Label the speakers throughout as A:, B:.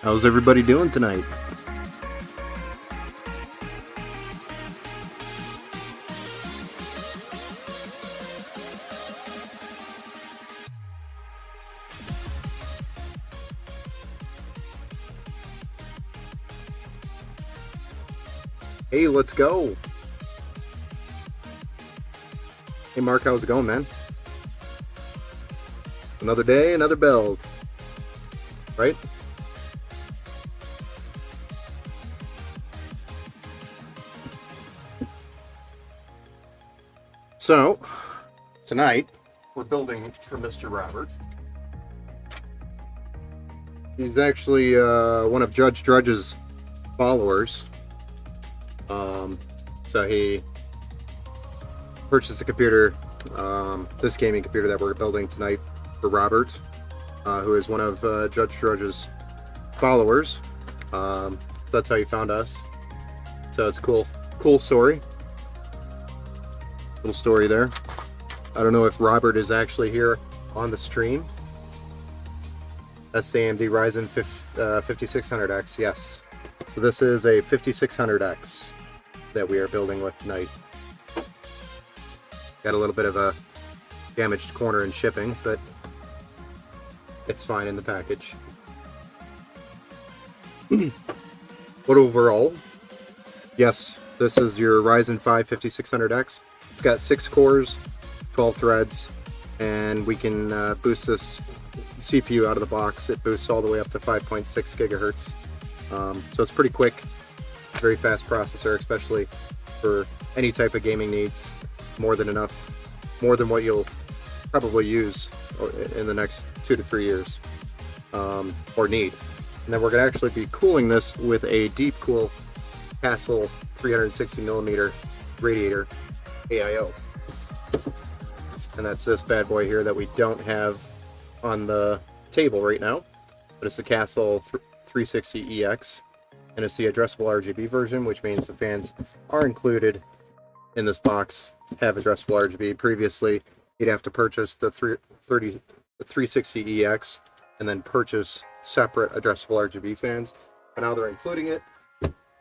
A: How's everybody doing tonight? Hey, let's go. Hey, Mark, how's it going, man? Another day, another build. Right? So, tonight, we're building for Mr. Robert. He's actually one of Judge Drudge's followers. So he purchased a computer, this gaming computer that we're building tonight for Robert, who is one of Judge Drudge's followers. So that's how he found us. So it's a cool story. Little story there. I don't know if Robert is actually here on the stream. That's the AMD Ryzen 5600X, yes. So this is a 5600X that we are building with tonight. Got a little bit of a damaged corner in shipping, but it's fine in the package. But overall, yes, this is your Ryzen 5 5600X. It's got 6 cores, 12 threads, and we can boost this CPU out of the box. It boosts all the way up to 5.6 gigahertz. So it's pretty quick, very fast processor, especially for any type of gaming needs. More than enough, more than what you'll probably use in the next 2 to 3 years, or need. And then we're going to actually be cooling this with a Deepcool Castle 360mm radiator AIO. And that's this bad boy here that we don't have on the table right now, but it's the Castle 360EX, and it's the addressable RGB version, which means the fans are included in this box, have addressable RGB. Previously, you'd have to purchase the 360EX and then purchase separate addressable RGB fans, but now they're including it.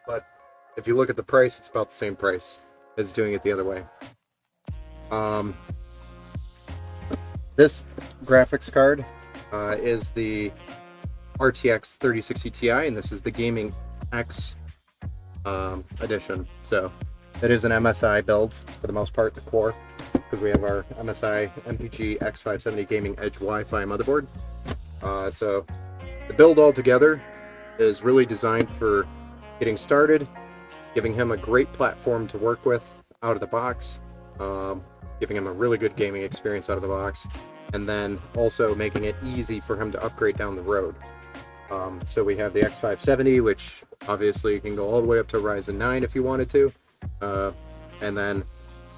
A: But if you look at the price, it's about the same price as doing it the other way. This graphics card is the RTX 3060 Ti, and this is the Gaming X edition. So it is an MSI build for the most part, the core, because we have our MSI MPG X570 Gaming Edge Wi-Fi motherboard. So the build altogether is really designed for getting started, giving him a great platform to work with out of the box, giving him a really good gaming experience out of the box, and then also making it easy for him to upgrade down the road. So we have the X570, which obviously you can go all the way up to Ryzen 9 if you wanted to. And then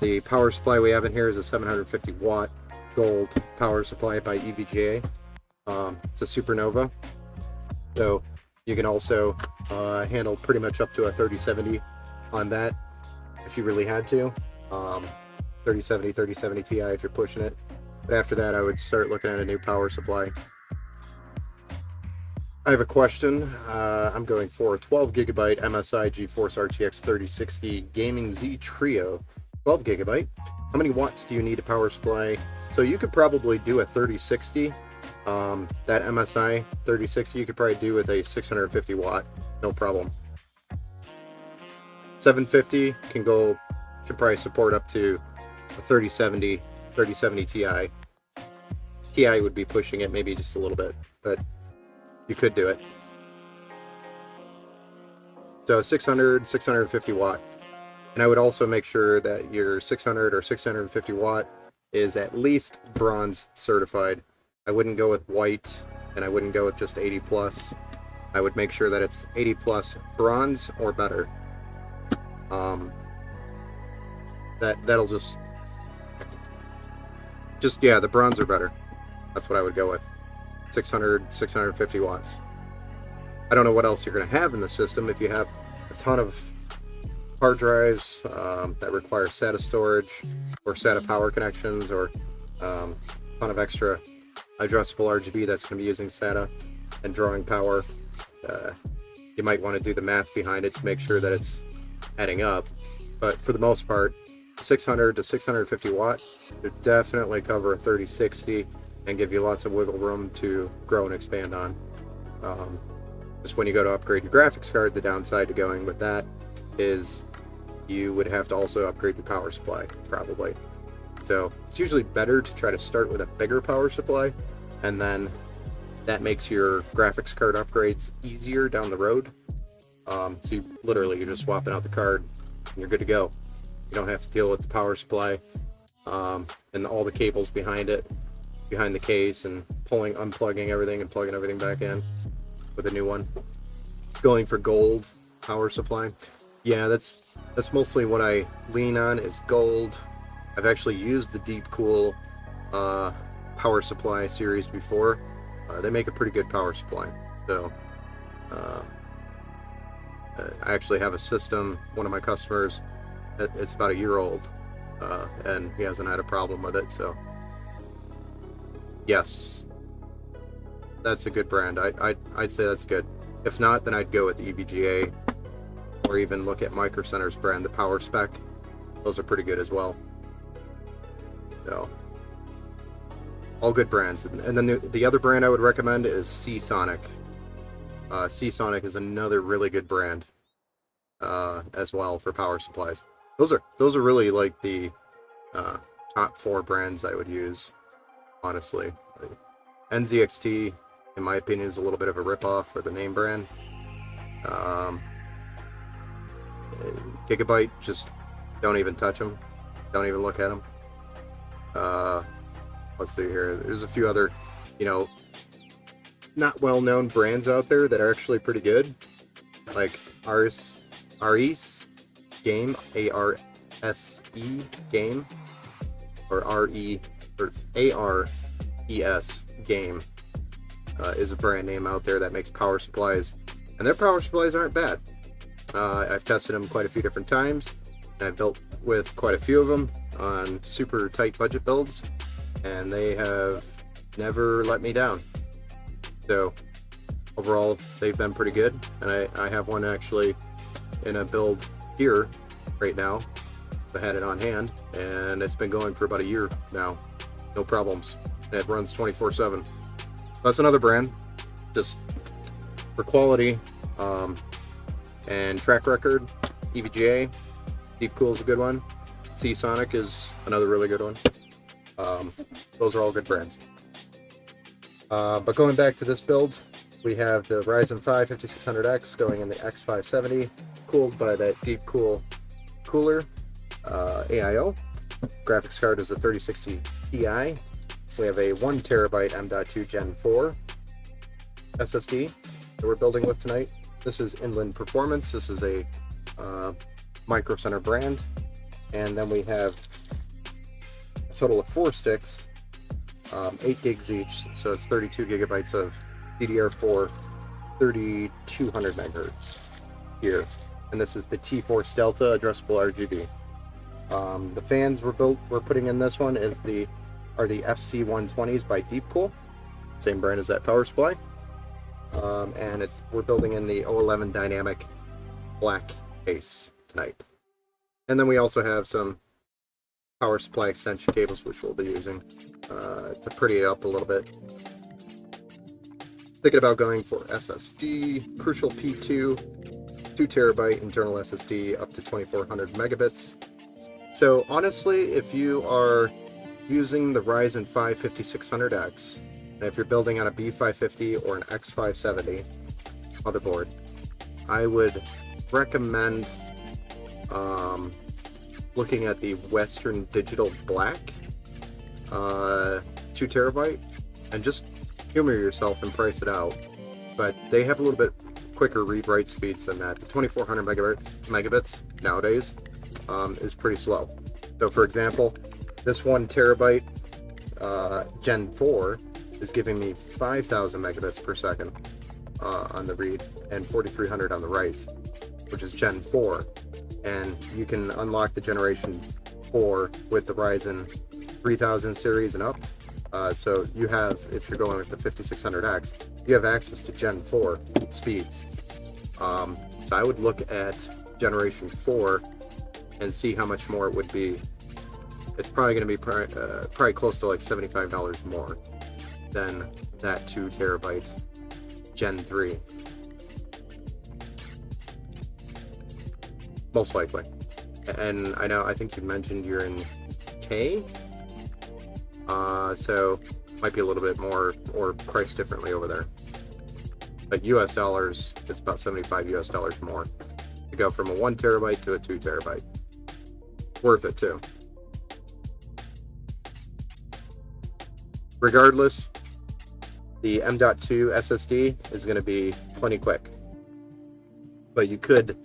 A: the power supply we have in here is a 750 watt gold power supply by EVGA. It's a Supernova. So you can also handle pretty much up to a 3070 on that if you really had to. 3070, 3070 Ti if you're pushing it. But after that, I would start looking at a new power supply. I have a question. I'm going for a 12 gigabyte MSI GeForce RTX 3060 Gaming Z Trio. 12 gigabyte. How many watts do you need a power supply? So you could probably do a 3060. That MSI 3060 you could probably do with a 650 watt, no problem. 750 can probably support up to a 3070 Ti. Ti would be pushing it maybe just a little bit, but you could do it. So 650 watt. And I would also make sure that your 600 or 650 watt is at least bronze certified. I wouldn't go with white, and I wouldn't go with just 80 plus. I would make sure that it's 80 plus bronze or better. That'll just yeah, the bronze are better. That's what I would go with. 650 watts. I don't know what else you're going to have in the system. If you have a ton of hard drives that require SATA storage or SATA power connections, or a ton of extra addressable RGB that's going to be using SATA and drawing power, you might want to do the math behind it to make sure that it's adding up. But for the most part, 600 to 650 watt would definitely cover a 3060 and give you lots of wiggle room to grow and expand on. Just when you go to upgrade your graphics card, the downside to going with that is you would have to also upgrade your power supply, probably. So it's usually better to try to start with a bigger power supply, and then that makes your graphics card upgrades easier down the road. So you're just swapping out the card and you're good to go. You don't have to deal with the power supply and all the cables behind it, behind the case, and unplugging everything and plugging everything back in with a new one. Going for gold power supply. Yeah, that's mostly what I lean on, is gold. I've actually used the Deepcool power supply series before. They make a pretty good power supply. So I actually have a system, one of my customers, it's about a year old, and he hasn't had a problem with it. So yes, that's a good brand. I'd say that's good. If not, then I'd go with EVGA, or even look at Micro Center's brand, the Power Spec. Those are pretty good as well. So all good brands. And then the other brand I would recommend is Seasonic. Seasonic is another really good brand as well for power supplies. Those are really like the top 4 brands I would use, honestly. NZXT, in my opinion, is a little bit of a ripoff for the name brand. Gigabyte, just don't even touch them. Don't even look at them. Let's see here. There's a few other, not well-known brands out there that are actually pretty good, like Arse Game, A-R-S-E Game, or R-E, or A-R-E-S Game, is a brand name out there that makes power supplies, and their power supplies aren't bad. I've tested them quite a few different times, and I've built with quite a few of them on super tight budget builds, and they have never let me down. So overall, they've been pretty good, and I have one actually in a build here right now. I had it on hand, and it's been going for about a year now, no problems, and it runs 24/7. That's another brand, just for quality and track record. EVGA, Deepcool is a good one. Seasonic is another really good one. Those are all good brands. But going back to this build, we have the Ryzen 5 5600X going in the X570, cooled by that Deepcool cooler, AIO. Graphics card is a 3060 Ti. We have a 1TB M.2 Gen 4 SSD that we're building with tonight. This is Inland Performance. This is a Micro Center brand. And then we have a total of 4 sticks, 8 gigs each, so it's 32 gigabytes of DDR4 3200 megahertz here. And this is the T-Force Delta addressable RGB. The fans we're putting in this one are the FC120s by Deepcool, same brand as that power supply. And we're building in the O11 Dynamic black case tonight. And then we also have some power supply extension cables, which we'll be using to pretty it up a little bit. Thinking about going for SSD, Crucial P2, 2TB internal SSD up to 2400 megabits. So honestly, if you are using the Ryzen 5 5600X, and if you're building on a B550 or an X570 motherboard, I would recommend looking at the Western Digital Black 2TB, and just humor yourself and price it out. But they have a little bit quicker read-write speeds than that. The 2400 megabits nowadays is pretty slow. So for example, this 1TB Gen 4 is giving me 5000 megabits per second on the read, and 4300 on the write, which is Gen 4. And you can unlock the Generation 4 with the Ryzen 3000 series and up. So you have, if you're going with the 5600X, you have access to Gen 4 speeds. So I would look at Generation 4 and see how much more it would be. It's probably going to be probably close to like $75 more than that 2 terabyte Gen 3. Most likely. And I think you mentioned you're in K, so might be a little bit more or priced differently over there. But US dollars, it's about 75 US dollars more to go from a 1 terabyte to a 2 terabyte. Worth it too. Regardless, the M.2 SSD is going to be plenty quick, but you could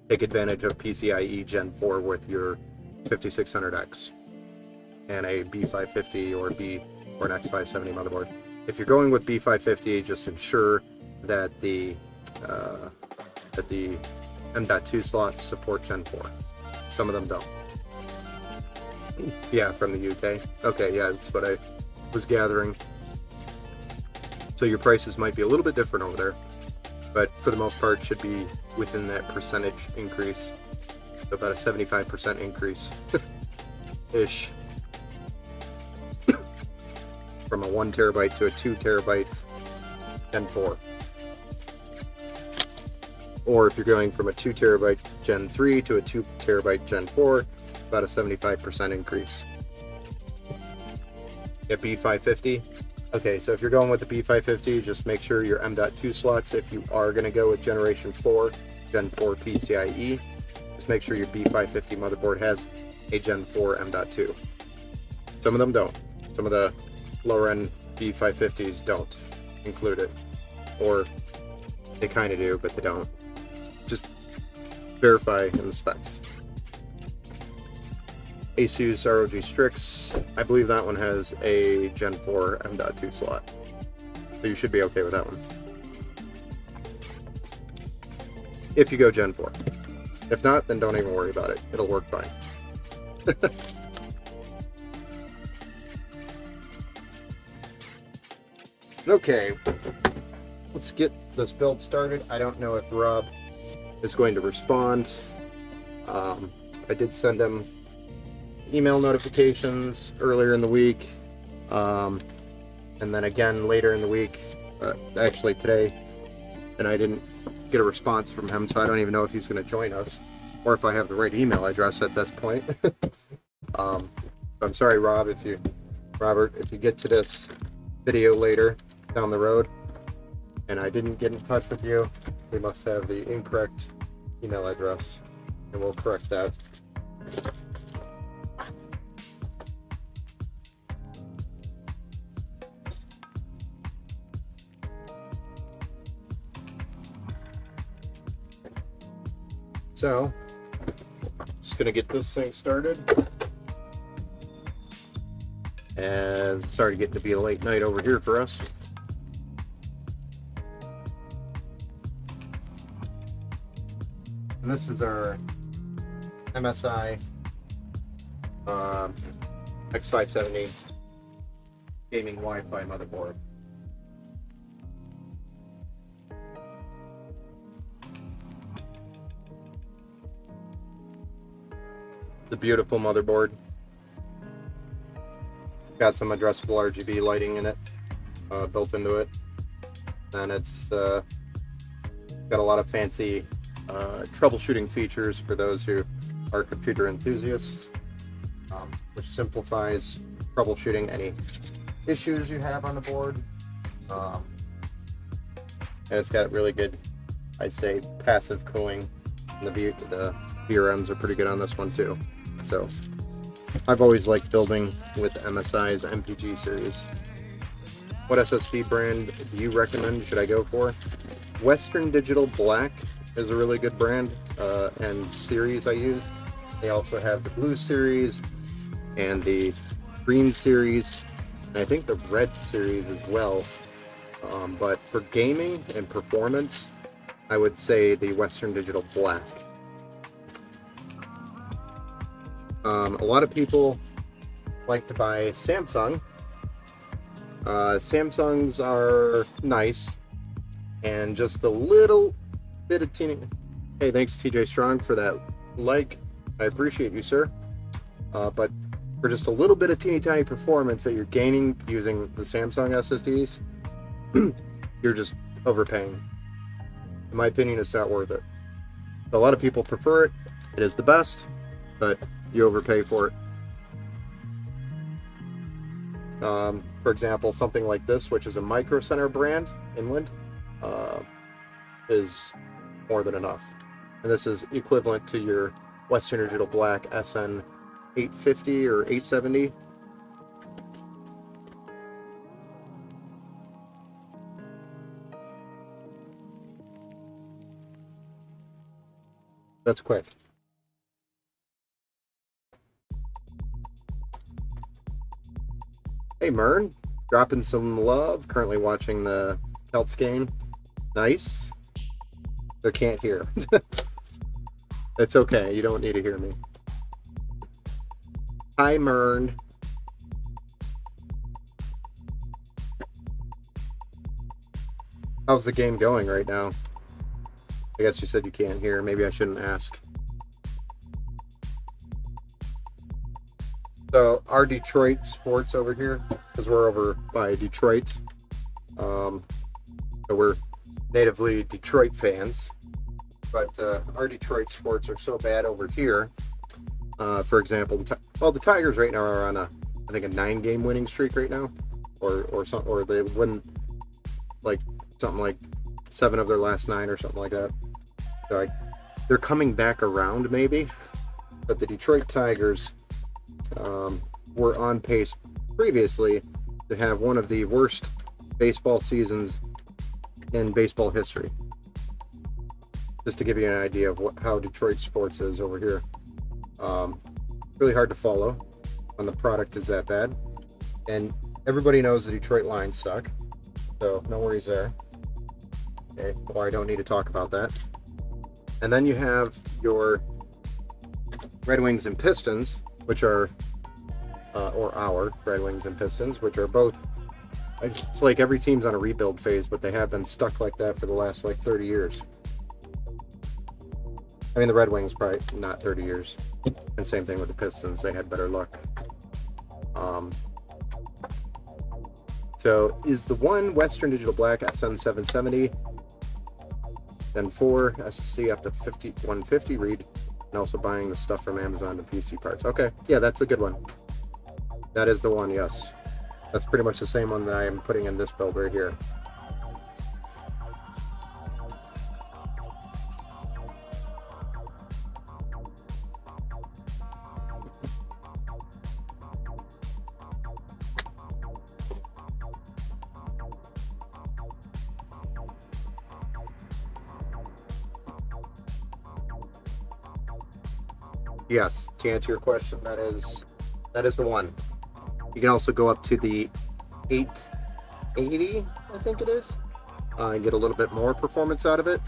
A: take advantage of PCIe Gen 4 with your 5600X and a B550 or an X570 motherboard. If you're going with B550, just ensure that the M.2 slots support Gen 4. Some of them don't. Yeah, from the UK. Okay, yeah, that's what I was gathering. So your prices might be a little bit different over there, but for the most part should be within that percentage increase. So about a 75% increase ish from a 1 terabyte to a 2 terabyte Gen 4. Or if you're going from a 2 terabyte Gen 3 to a 2 terabyte Gen 4, about a 75% increase. Get B550. Okay, so if you're going with the B550, just make sure your M.2 slots, if you are going to go with Generation 4, Gen 4 PCIe, just make sure your B550 motherboard has a Gen 4 M.2. Some of them don't. Some of the lower end B550s don't include it. Or they kind of do, but they don't. Just verify in the specs. Asus ROG Strix, I believe that one has a Gen 4 M.2 slot. So you should be okay with that one. If you go Gen 4. If not, then don't even worry about it. It'll work fine. Okay, let's get this build started. I don't know if Rob is going to respond. I did send him email notifications earlier in the week, and then again later in the week, actually today, and I didn't get a response from him, so I don't even know if he's going to join us or if I have the right email address at this point. I'm sorry, Robert, if you get to this video later down the road and I didn't get in touch with you, we must have the incorrect email address, and we'll correct that. So, just gonna get this thing started. And it's started getting to be a late night over here for us. And this is our MSI X570 gaming Wi-Fi motherboard. The beautiful motherboard. Got some addressable RGB lighting in it, built into it, and it's got a lot of fancy troubleshooting features for those who are computer enthusiasts, which simplifies troubleshooting any issues you have on the board. And it's got really good, I'd say, passive cooling, and the VRMs are pretty good on this one too. So I've always liked building with MSI's MPG series. What SSD brand do you recommend should I go for? Western Digital Black is a really good brand and series I use. They also have the blue series and the green series, and I think the red series as well. But for gaming and performance, I would say the Western Digital Black. A lot of people like to buy Samsung, Samsungs are nice, and just a little bit of teeny. Hey, thanks TJ Strong for that like. I appreciate you, sir. But for just a little bit of teeny tiny performance that you're gaining using the Samsung SSDs, you're just overpaying. In my opinion, it's not worth it. A lot of people prefer it. It is the best, but you overpay for it. For example, something like this, which is a Micro Center brand, Inland, is more than enough. And this is equivalent to your Western Digital Black SN 850 or 870. That's quick. Hey Mern, dropping some love. Currently watching the Celts game. Nice. They can't hear. It's okay. You don't need to hear me. Hi Mern. How's the game going right now? I guess you said you can't hear. Maybe I shouldn't ask. So our Detroit sports over here, because we're over by Detroit, so we're natively Detroit fans, but our Detroit sports are so bad over here. For example, the Tigers right now are on I think a 9-game winning streak right now, or something, or they win like something like 7 of their last 9 or something like that. So they're coming back around maybe, but the Detroit Tigers were on pace previously to have one of the worst baseball seasons in baseball history. Just to give you an idea of how Detroit sports is over here. Really hard to follow when the product is that bad. And everybody knows the Detroit Lions suck, so no worries there. Okay, well, I don't need to talk about that. And then you have your Red Wings and Pistons, which are or our Red Wings and Pistons, which are both, it's like every team's on a rebuild phase, but they have been stuck like that for the last like 30 years. I mean, the Red Wings probably not 30 years. And same thing with the Pistons. They had better luck. So is the one Western Digital Black SN770, then 4 SSD up to 150 read, and also buying the stuff from Amazon to PC parts. Okay, yeah, that's a good one. That is the one, yes. That's pretty much the same one that I am putting in this build right here. Yes, to answer your question, that is the one. You can also go up to the 880, I think it is, and get a little bit more performance out of it,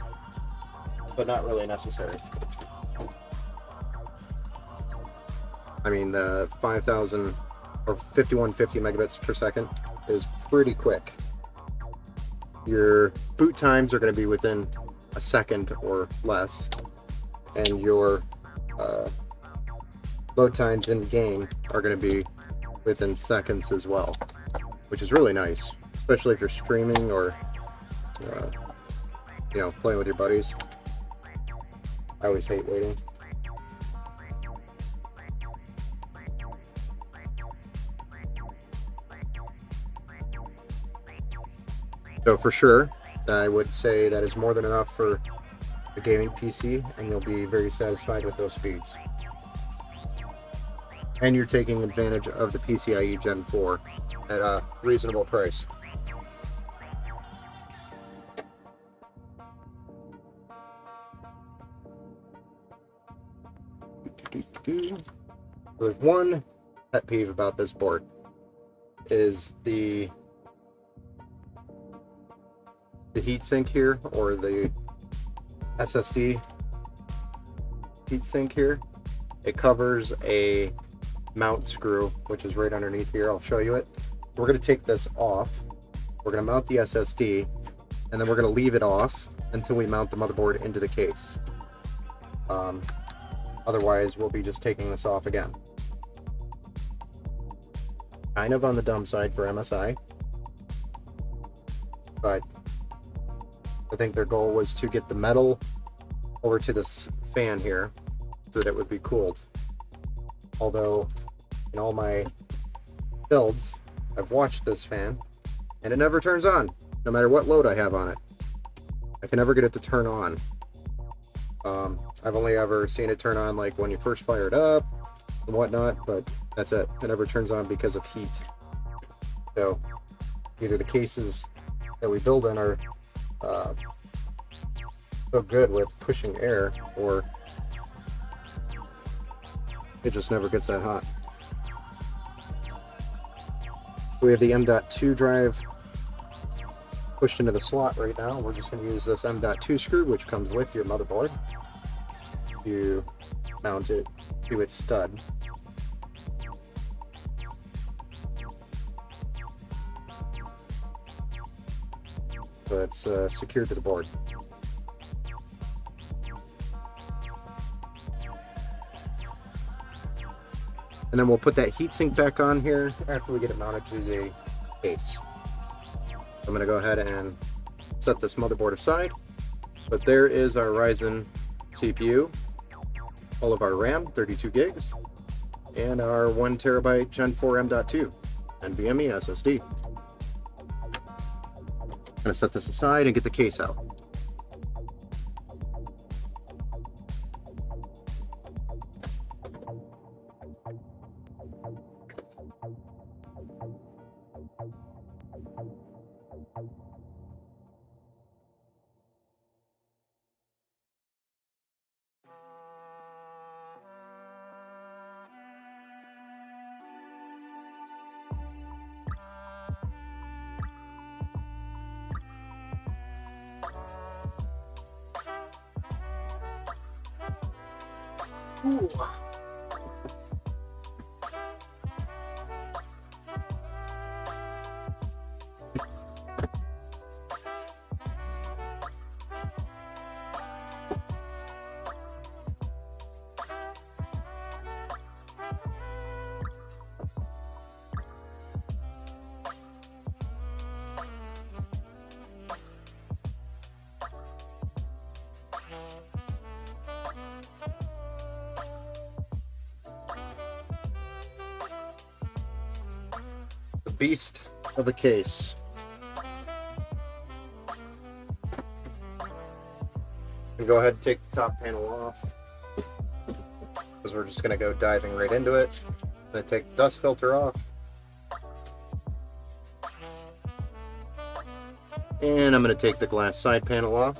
A: but not really necessary. I mean, the 5,000 or 5150 megabits per second is pretty quick. Your boot times are going to be within a second or less, and your load times in game are going to be within seconds as well, which is really nice, especially if you're streaming or playing with your buddies. I always hate waiting. So for sure, I would say that is more than enough for a gaming PC, and you'll be very satisfied with those speeds. And you're taking advantage of the PCIe Gen 4 at a reasonable price. There's one pet peeve about this board, is the heatsink here, or the SSD heatsink here. It covers a mount screw, which is right underneath here. I'll show you it. We're going to take this off. We're going to mount the SSD, and then we're going to leave it off until we mount the motherboard into the case. Otherwise, we'll be just taking this off again. Kind of on the dumb side for MSI, but I think their goal was to get the metal over to this fan here so that it would be cooled. Although in all my builds, I've watched this fan and it never turns on, no matter what load I have on it. I can never get it to turn on. I've only ever seen it turn on like when you first fire it up and whatnot, but that's it. It never turns on because of heat. So either the cases that we build in are so good with pushing air, or it just never gets that hot. We have the M.2 drive pushed into the slot right now. We're just going to use this M.2 screw, which comes with your motherboard, to mount it to its stud. So it's secured to the board. And then we'll put that heatsink back on here after we get it mounted to the case. I'm going to go ahead and set this motherboard aside. But there is our Ryzen CPU, all of our RAM, 32 gigs, and our 1 terabyte Gen 4 M.2 NVMe SSD. I'm going to set this aside and get the case out. Ooh. The beast of a case. And go ahead and take the top panel off, because we're just going to go diving right into it. Then take the dust filter off. And I'm going to take the glass side panel off,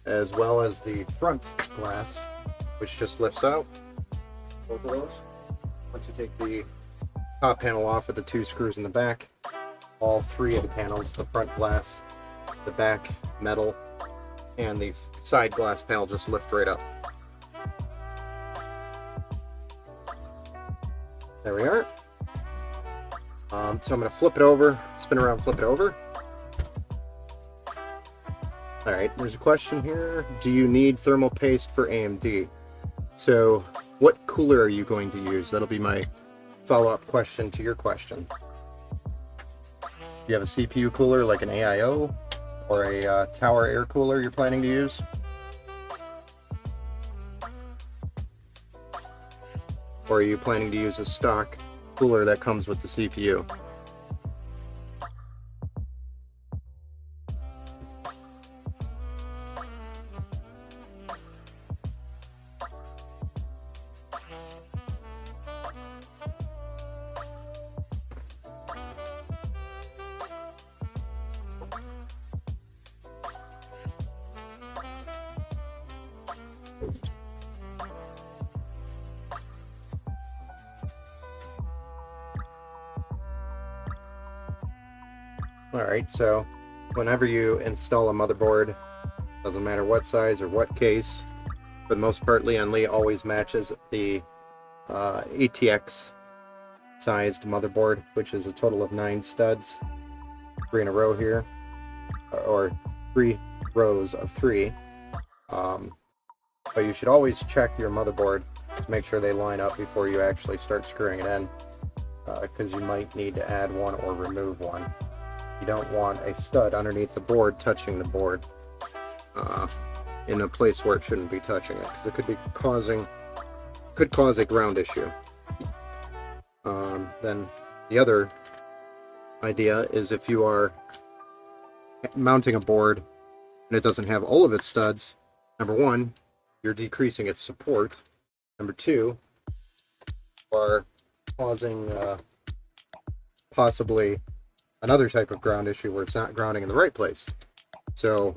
A: as well as the front glass, which just lifts out. Both of those. Once you take the top panel off with the 2 screws in the back, all 3 of the panels, the front glass, the back metal, and the side glass panel, just lift right up. There we are. So I'm going to flip it over, spin around, flip it over. Alright, there's a question here. Do you need thermal paste for AMD? So what cooler are you going to use? That'll be my follow-up question to your question. Do you have a CPU cooler like an AIO or a tower air cooler you're planning to use? Or are you planning to use a stock cooler that comes with the CPU? Alright, so whenever you install a motherboard, doesn't matter what size or what case, but most part Lian Li always matches the ATX sized motherboard, which is a total of 9 studs, 3 in a row here, or 3 rows of 3. But you should always check your motherboard to make sure they line up before you actually start screwing it in, because you might need to add one or remove one. You don't want a stud underneath the board touching the board in a place where it shouldn't be touching it, because it could cause a ground issue. Then the other idea is if you are mounting a board and it doesn't have all of its studs, number one, you're decreasing its support. Number two, you are causing possibly another type of ground issue where it's not grounding in the right place. So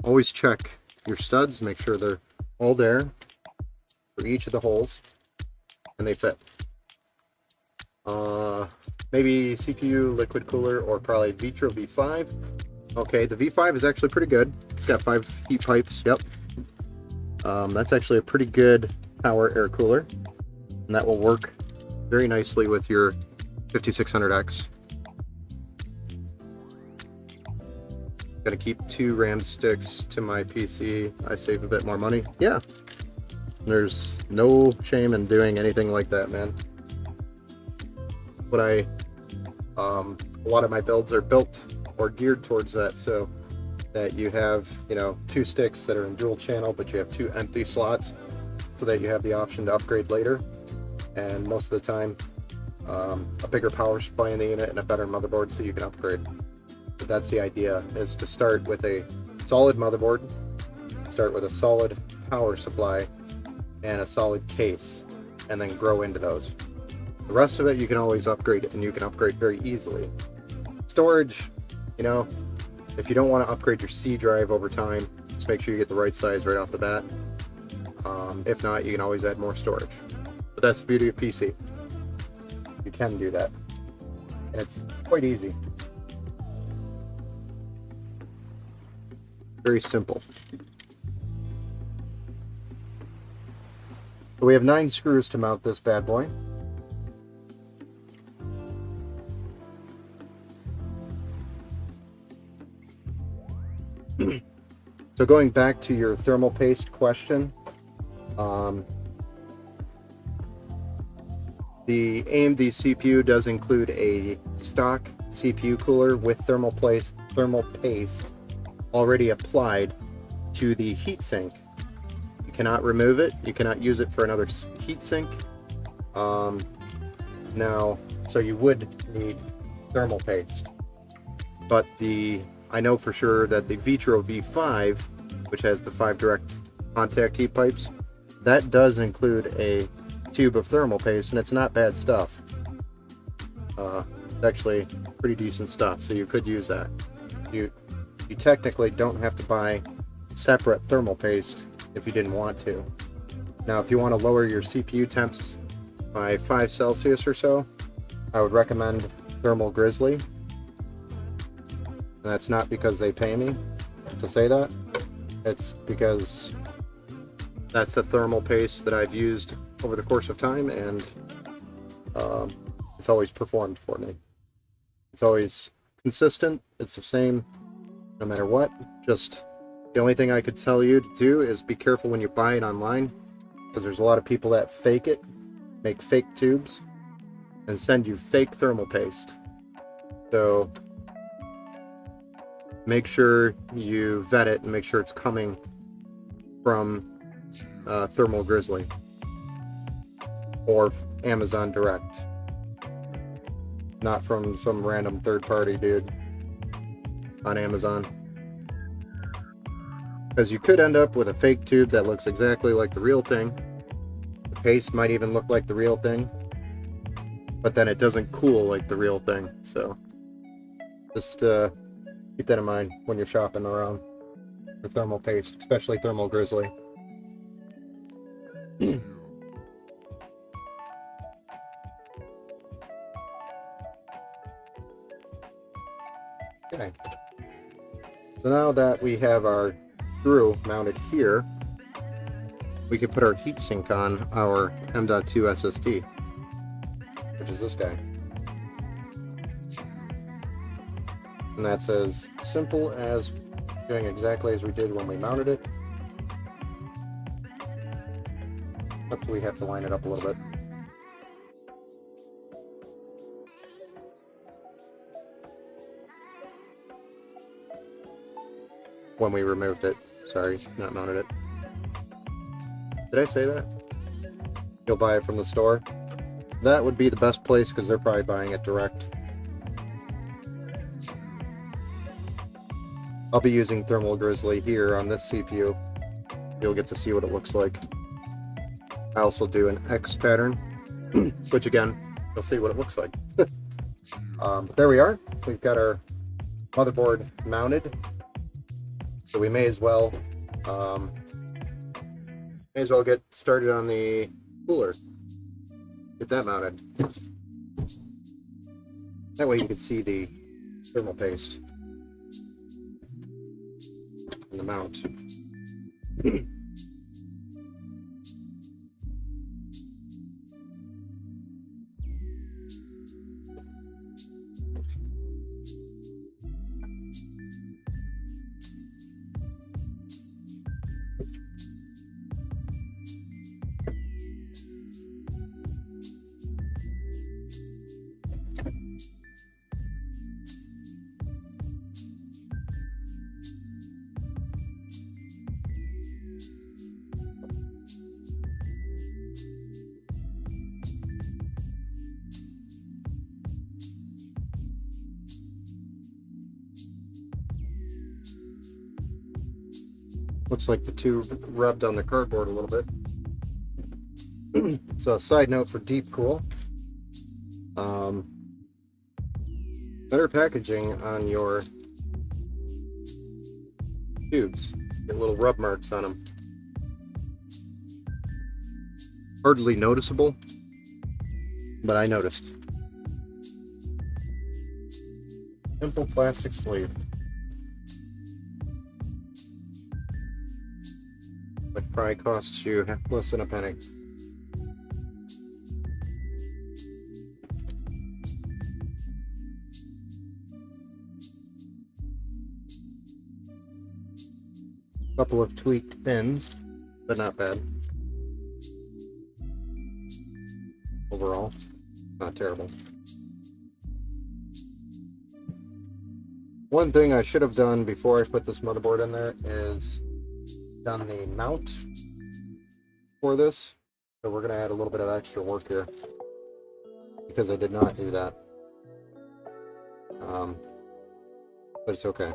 A: always check your studs, make sure they're all there for each of the holes and they fit. Maybe CPU liquid cooler, or probably Vitro V5. Okay, the V5 is actually pretty good. It's got 5 heat pipes. Yep. That's actually a pretty good power air cooler, and that will work very nicely with your 5600X. Gotta keep 2 RAM sticks to my PC. I save a bit more money. Yeah. There's no shame in doing anything like that, man. But a lot of my builds are built or geared towards that, so that you have, 2 sticks that are in dual channel, but you have 2 empty slots, so that you have the option to upgrade later. And most of the time, a bigger power supply in the unit and a better motherboard, so you can upgrade. But that's the idea, is to start with a solid motherboard, start with a solid power supply and a solid case, and then grow into those. The rest of it you can always upgrade, and you can upgrade very easily. Storage, if you don't want to upgrade your C drive over time, just make sure you get the right size right off the bat. If not, you can always add more storage. But that's the beauty of PC. You can do that. And it's quite easy. Very simple. So we have 9 screws to mount this bad boy. So going back to your thermal paste question, the AMD CPU does include a stock CPU cooler with thermal paste already applied to the heatsink. You cannot remove it. You cannot use it for another heatsink. Now, so you would need thermal paste, but I know for sure that the Vitro V5, which has the 5 direct contact heat pipes, that does include a tube of thermal paste, and it's not bad stuff. It's actually pretty decent stuff, so you could use that. You technically don't have to buy separate thermal paste if you didn't want to. Now, if you want to lower your CPU temps by 5 Celsius or so, I would recommend Thermal Grizzly. And that's not because they pay me to say that. It's because that's the thermal paste that I've used over the course of time, and it's always performed for me. It's always consistent. It's the same no matter what. Just the only thing I could tell you to do is be careful when you buy it online, because there's a lot of people that fake it, make fake tubes, and send you fake thermal paste. So make sure you vet it and make sure it's coming from Thermal Grizzly or Amazon Direct, not from some random third-party dude on Amazon, because you could end up with a fake tube that looks exactly like the real thing. The paste might even look like the real thing, but then it doesn't cool like the real thing. So just keep that in mind when you're shopping around for thermal paste, especially Thermal Grizzly. Okay. So now that we have our screw mounted here, we could put our heatsink on our M.2 SSD, which is this guy. And that's as simple as doing exactly as we did when we mounted it. Except we have to line it up a little bit. When we removed it. Sorry, not mounted it. Did I say that? You'll buy it from the store. That would be the best place because they're probably buying it direct. I'll be using Thermal Grizzly here on this CPU. You'll get to see what it looks like. I also do an X pattern, which again, you'll see what it looks like. But there we are. We've got our motherboard mounted. So we may as well get started on the cooler. Get that mounted. That way you can see the thermal paste in the mount. Looks like the two rubbed on the cardboard a little bit. So a side note for Deep Cool. Better packaging on your tubes. Get little rub marks on them. Hardly noticeable, but I noticed. Simple plastic sleeve. Which probably costs you less than a penny. Couple of tweaked pins, but not bad. Overall, not terrible. One thing I should have done before I put this motherboard in there is done the mount for this. So we're going to add a little bit of extra work here because I did not do that. But it's okay.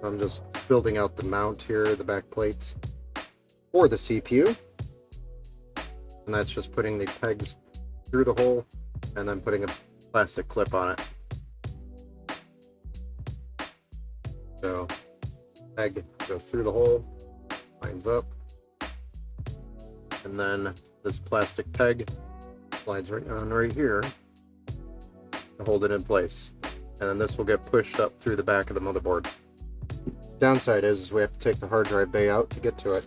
A: I'm just building out the mount here, the back plate for the CPU. And that's just putting the pegs through the hole and then putting a plastic clip on it. So, peg goes through the hole, lines up, and then this plastic peg slides right on right here to hold it in place. And then this will get pushed up through the back of the motherboard. Downside is we have to take the hard drive bay out to get to it.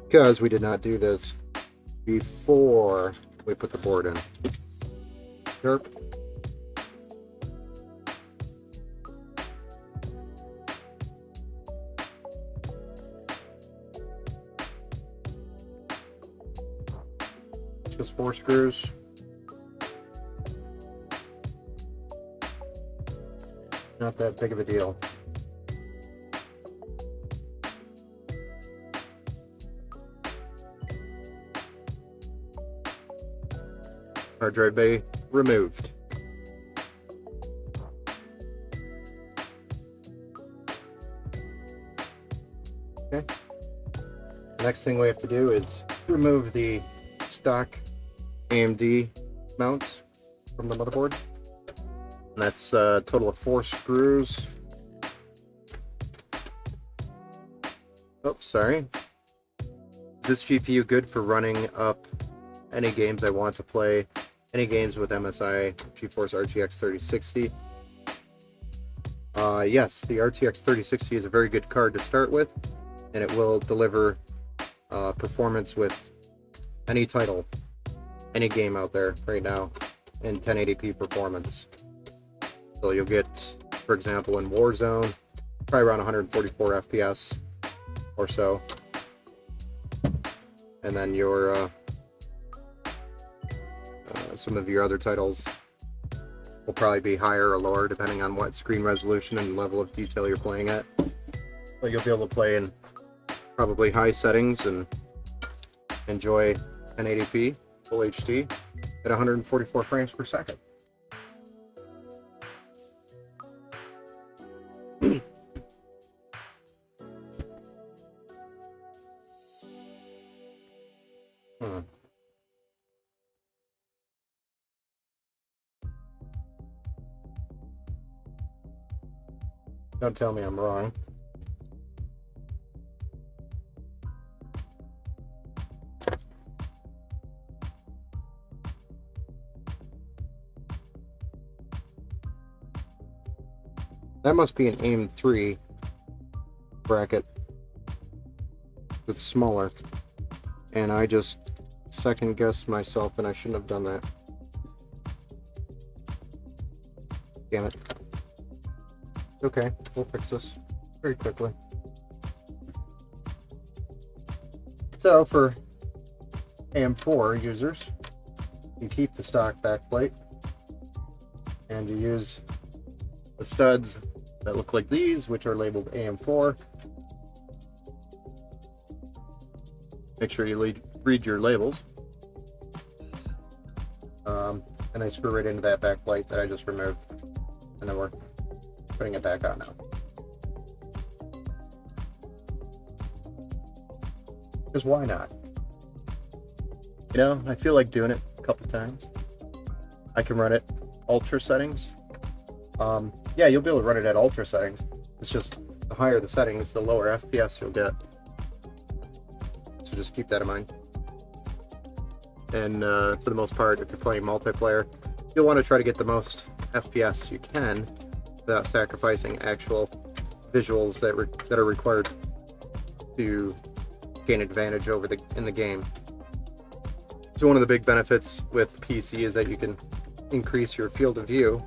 A: Because we did not do this before we put the board in. Derp. Just 4 screws. Not that big of a deal. Hard drive bay removed. The next thing we have to do is remove the stock AMD mounts from the motherboard. And that's a total of 4 screws. Oh, sorry. Is this GPU good for running up any games I want to play? Any games with MSI GeForce RTX 3060? Yes, the RTX 3060 is a very good card to start with, and it will deliver performance with any title, any game out there right now in 1080p performance. So you'll get, for example, in Warzone, probably around 144 FPS or so. And then your some of your other titles will probably be higher or lower depending on what screen resolution and level of detail you're playing at. But you'll be able to play in probably high settings and enjoy 1080p full HD at 144 frames per second. Don't tell me I'm wrong. That must be an AIM-3 bracket. It's smaller. And I just second guessed myself and I shouldn't have done that. Damn it. Okay, we'll fix this very quickly. So for AM4 users, you keep the stock backplate and you use the studs that look like these, which are labeled AM4. Make sure you read your labels. And I screw right into that backplate that I just removed, and then we're putting it back on now. Because why not? You know, I feel like doing it a couple times. I can run it ultra settings. Yeah, you'll be able to run it at ultra settings. It's just the higher the settings, the lower FPS you'll get. So just keep that in mind. And for the most part, if you're playing multiplayer, you'll want to try to get the most FPS you can without sacrificing actual visuals that are required to gain advantage over in the game. So one of the big benefits with PC is that you can increase your field of view,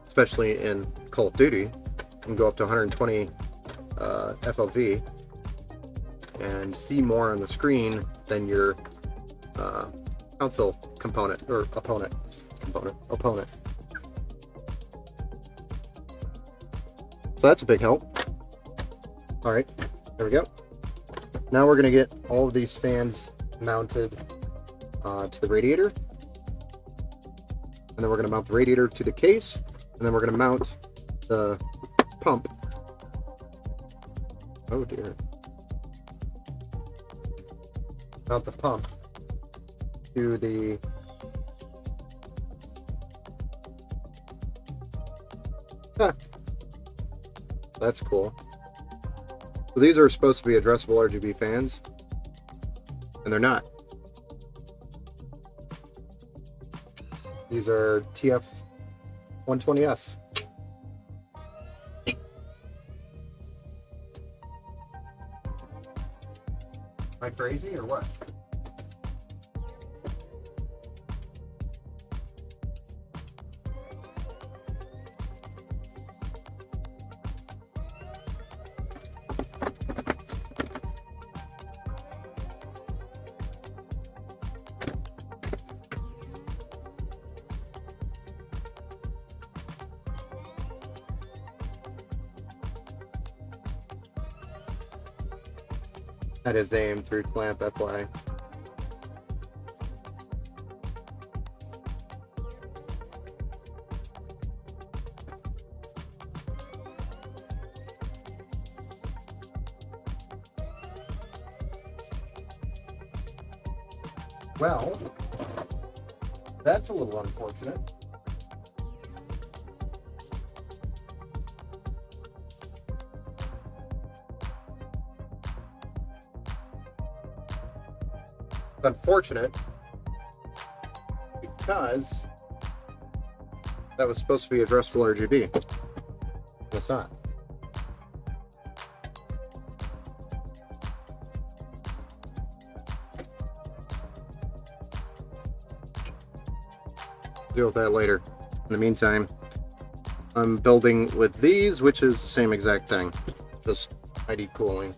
A: especially in Call of Duty, and go up to 120 FOV and see more on the screen than your console opponent. So that's a big help. All right, there we go. Now we're going to get all of these fans mounted to the radiator, and then we're going to mount the radiator to the case, and then we're going to mount the pump. Oh dear. Mount the pump to the That's cool. So these are supposed to be addressable RGB fans, and they're not. These are TF120S. Am I crazy or what? That is the AM3 clamp, FYI. Well, that's a little unfortunate. Unfortunate because that was supposed to be addressable RGB. It's not. Deal with that later. In the meantime, I'm building with these, which is the same exact thing, just ID cooling.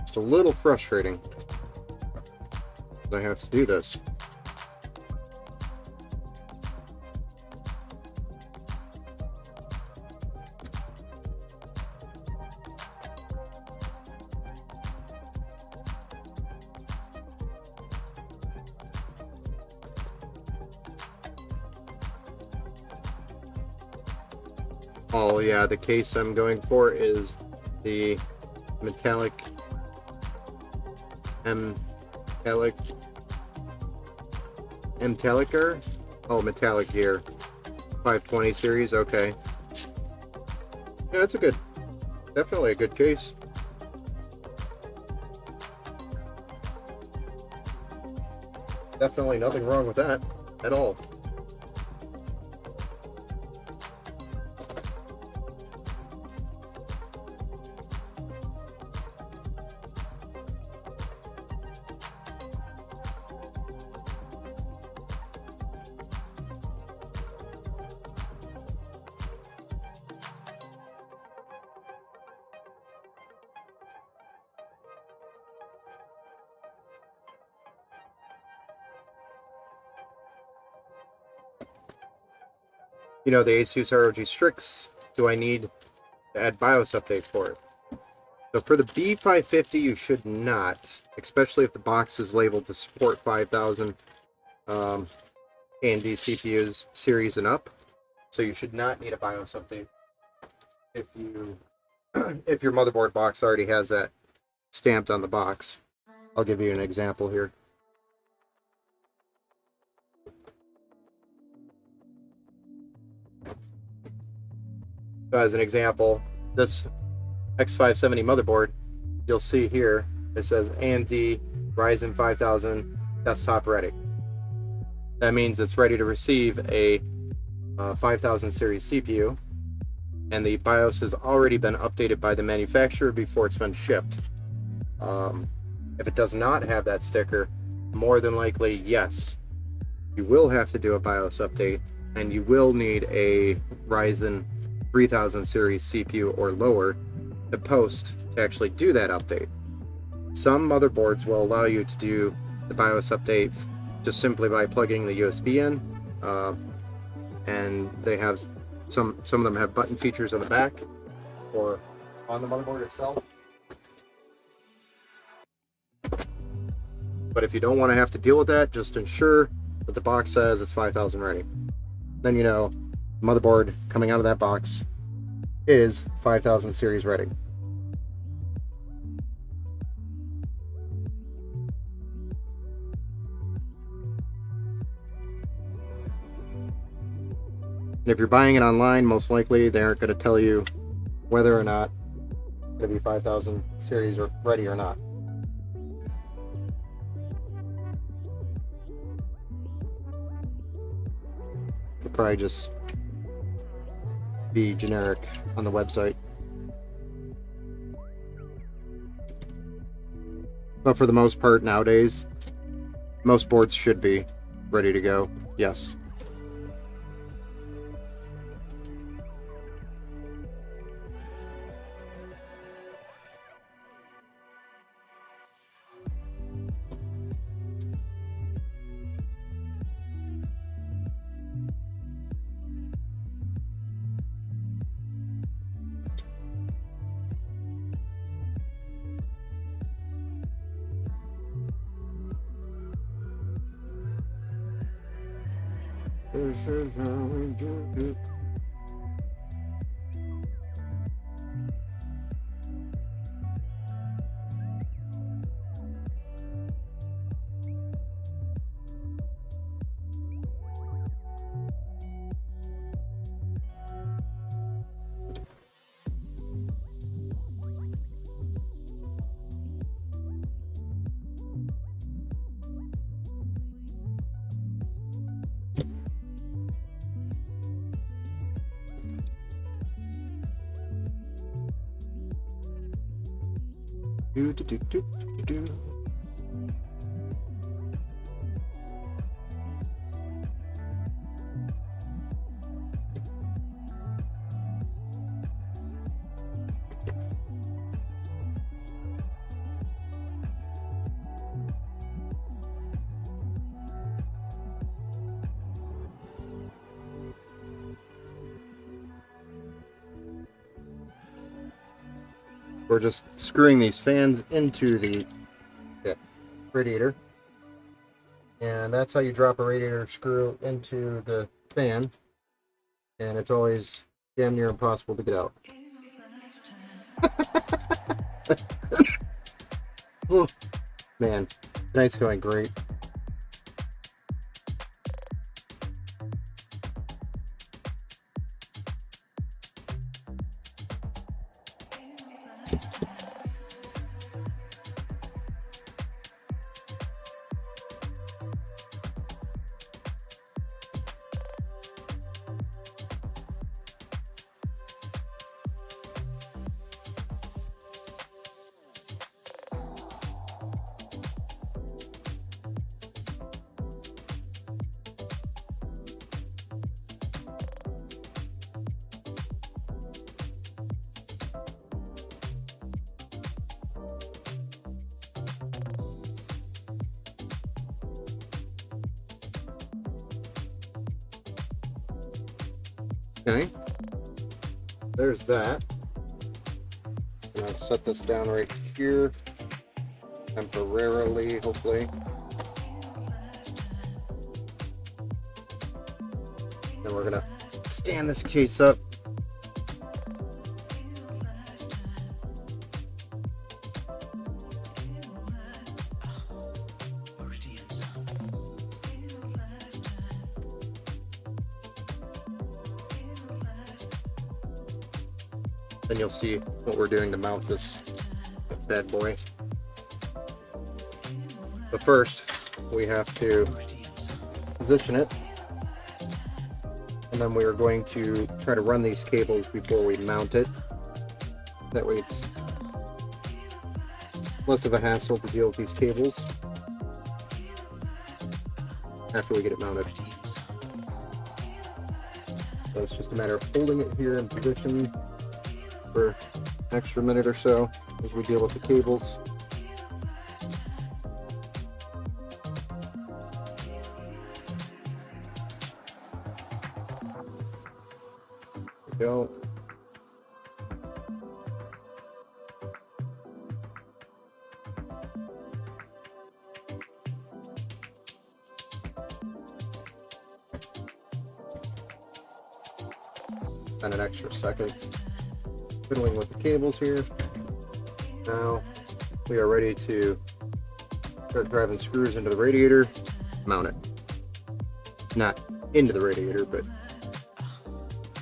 A: Just a little frustrating. I have to do this. Oh yeah, the case I'm going for is the metallic Metallica? Oh, metallic here. 520 series, okay. Yeah, that's definitely a good case. Definitely nothing wrong with that at all. You know, the Asus ROG Strix, do I need to add BIOS update for it? So for the B550, you should not, especially if the box is labeled to support 5000 AMD CPUs series and up. So you should not need a BIOS update if you if your motherboard box already has that stamped on the box. I'll give you an example here. So as an example, this X570 motherboard, you'll see here, it says AMD Ryzen 5000 desktop ready. That means it's ready to receive a 5000 series CPU, and the BIOS has already been updated by the manufacturer before it's been shipped. If it does not have that sticker, more than likely, yes, you will have to do a BIOS update, and you will need a Ryzen 3000 series CPU or lower to actually do that update. Some motherboards will allow you to do the BIOS update just simply by plugging the USB in, and they have some of them have button features on the back or on the motherboard itself. But if you don't want to have to deal with that, just ensure that the box says it's 5000 ready. Then you know motherboard coming out of that box is 5000 series ready. And if you're buying it online, most likely they aren't going to tell you whether or not it's going to be 5000 series or ready or not. It'll probably just be generic on the website. But for the most part nowadays, most boards should be ready to go. Yes. This is how we do it. Do, do, do, do, do, do. We're just screwing these fans into the radiator, and that's how you drop a radiator screw into the fan, and it's always damn near impossible to get out. Oh, man, tonight's going great. Okay, there's that. And I'll set this down right here temporarily, hopefully. Then we're gonna stand this case up. Then you'll see what we're doing to mount this bad boy. But first, we have to position it. And then we are going to try to run these cables before we mount it. That way it's less of a hassle to deal with these cables after we get it mounted. So it's just a matter of holding it here in position for an extra minute or so as we deal with the cables. There we go. And an extra second fiddling with the cables here. Now we are ready to start driving screws into the radiator, mount it. Not into the radiator, but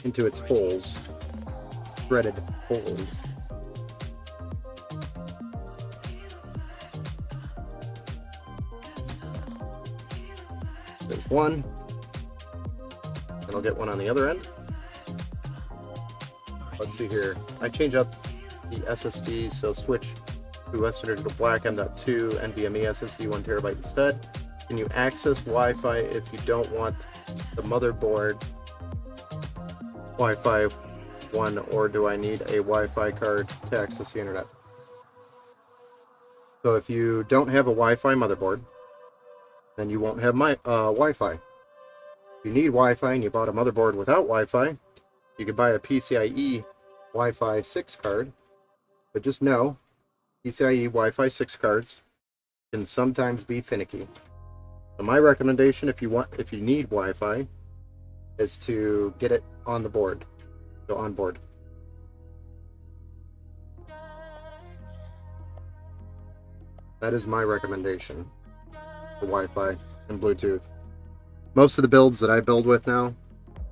A: into its holes, threaded holes. There's one, and I'll get one on the other end. Let's see here. I change up the SSD, so switch to Western Digital Black M.2 NVMe SSD 1 terabyte instead. Can you access Wi-Fi if you don't want the motherboard Wi-Fi 1, or do I need a Wi-Fi card to access the internet? So if you don't have a Wi-Fi motherboard, then you won't have my Wi-Fi. If you need Wi-Fi and you bought a motherboard without Wi-Fi, you could buy a PCIe Wi-Fi 6 card, but just know PCIe Wi-Fi 6 cards can sometimes be finicky. So my recommendation, if you need Wi-Fi, is to get it on the board, so on board. That is my recommendation for Wi-Fi and Bluetooth. Most of the builds that I build with now,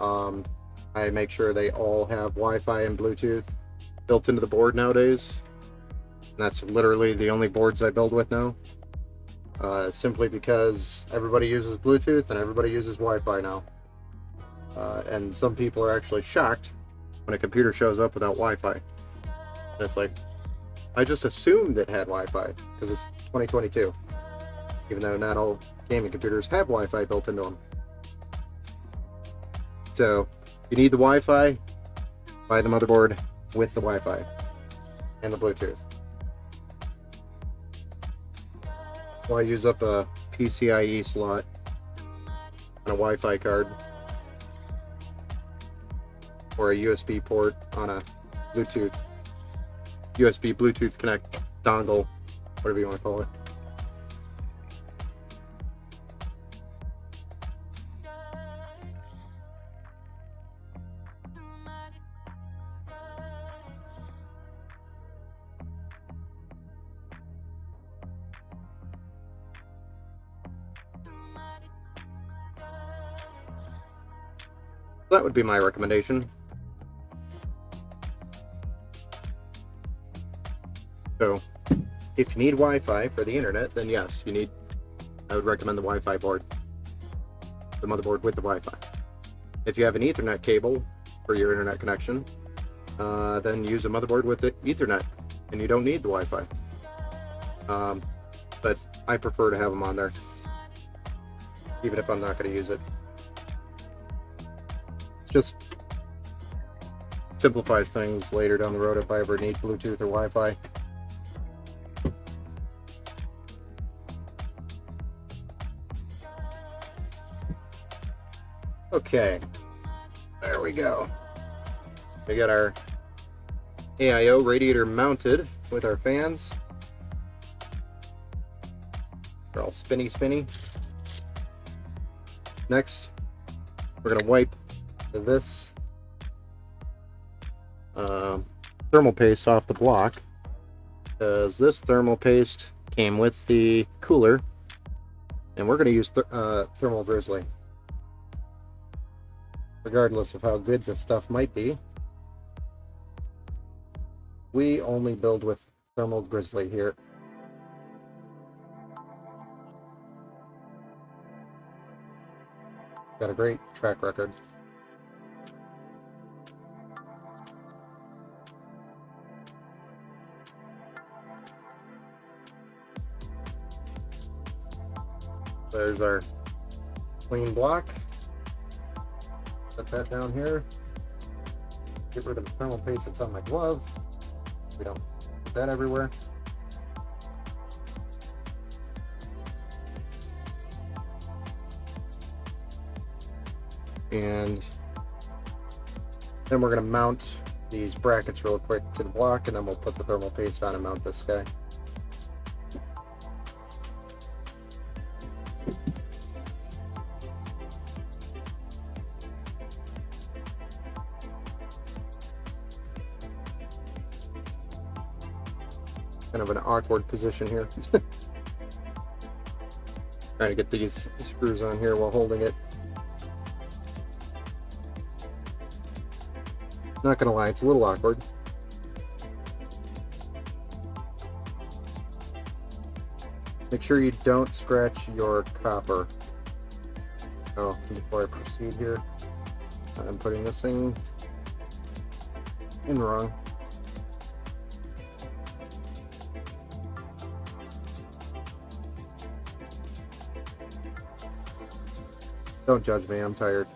A: I make sure they all have Wi-Fi and Bluetooth built into the board nowadays. And that's literally the only boards I build with now. Simply because everybody uses Bluetooth and everybody uses Wi-Fi now. And some people are actually shocked when a computer shows up without Wi-Fi. And it's like, I just assumed it had Wi-Fi because it's 2022. Even though not all gaming computers have Wi-Fi built into them. So, you need the Wi-Fi, buy the motherboard with the Wi-Fi and the Bluetooth. Why use up a PCIe slot on a Wi-Fi card or a USB port on a Bluetooth, USB Bluetooth Connect dongle, whatever you want to call it. That would be my recommendation. So, if you need Wi-Fi for the internet, then yes, I would recommend the Wi-Fi board. The motherboard with the Wi-Fi. If you have an Ethernet cable for your internet connection, then use a motherboard with the Ethernet, and you don't need the Wi-Fi. But I prefer to have them on there, even if I'm not going to use it. Just simplifies things later down the road if I ever need Bluetooth or Wi-Fi. Okay, there we go. We got our AIO radiator mounted with our fans. They're all spinny. Next, we're going to wipe this thermal paste off the block, because this thermal paste came with the cooler, and we're going to use Thermal Grizzly. Regardless of how good this stuff might be, we only build with Thermal Grizzly here. Got a great track record. There's our clean block. Set that down here. Get rid of the thermal paste that's on my glove. We don't put that everywhere. And then we're going to mount these brackets real quick to the block, and then we'll put the thermal paste on and mount this guy. Kind of an awkward position here. Trying to get these screws on here while holding it. Not gonna lie, it's a little awkward. Make sure you don't scratch your copper. Oh, before I proceed here, I'm putting this thing in wrong. Don't judge me, I'm tired.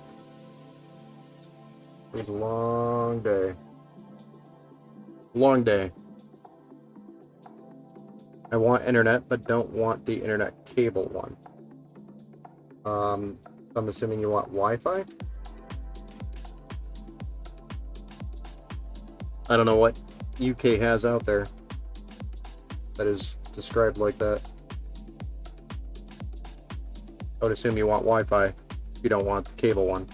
A: It was a long day. Long day. I want internet, but don't want the internet cable one. I'm assuming you want Wi-Fi? I don't know what UK has out there that is described like that. I would assume you want Wi-Fi. You don't want the cable one.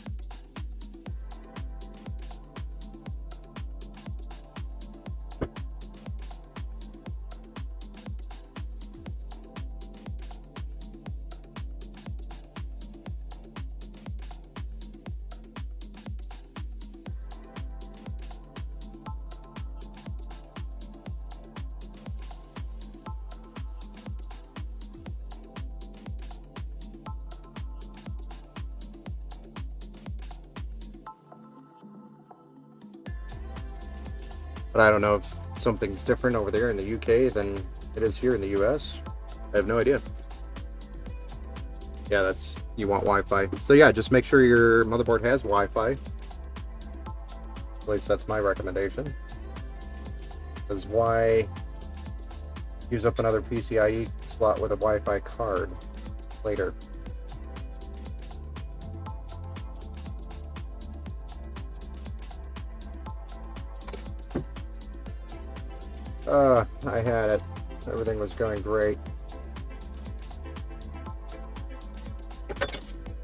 A: But I don't know if something's different over there in the UK than it is here in the US. I have no idea. Yeah, that's, you want Wi-Fi. So yeah, just make sure your motherboard has Wi-Fi. At least that's my recommendation. Because why use up another PCIe slot with a Wi-Fi card later? I had it. Everything was going great.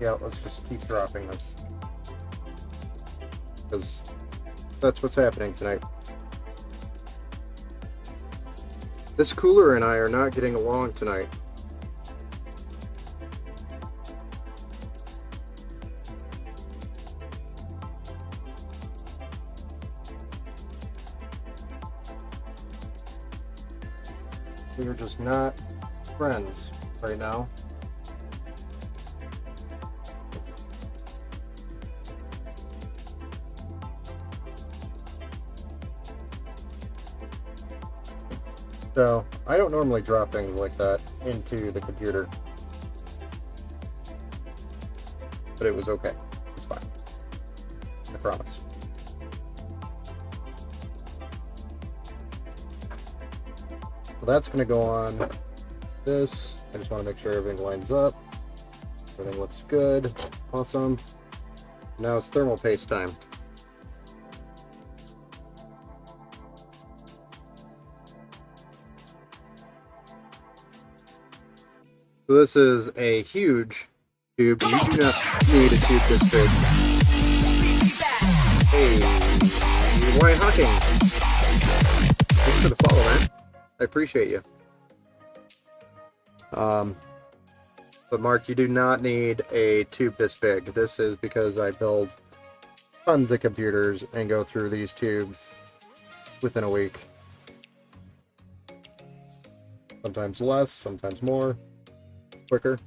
A: Yeah, let's just keep dropping this. Because that's what's happening tonight. This cooler and I are not getting along tonight. We are just not friends right now. So, I don't normally drop things like that into the computer. But it was okay. It's fine. I promise. So that's going to go on this. I just want to make sure everything lines up. Everything looks good. Awesome. Now it's thermal paste time. So this is a huge tube. You do not need a tube this big. Hey, Ryan Hawking. Thanks for the follow, man. I appreciate you. But Mark, you do not need a tube this big. This is because I build tons of computers and go through these tubes within a week. Sometimes less, sometimes more. Quicker,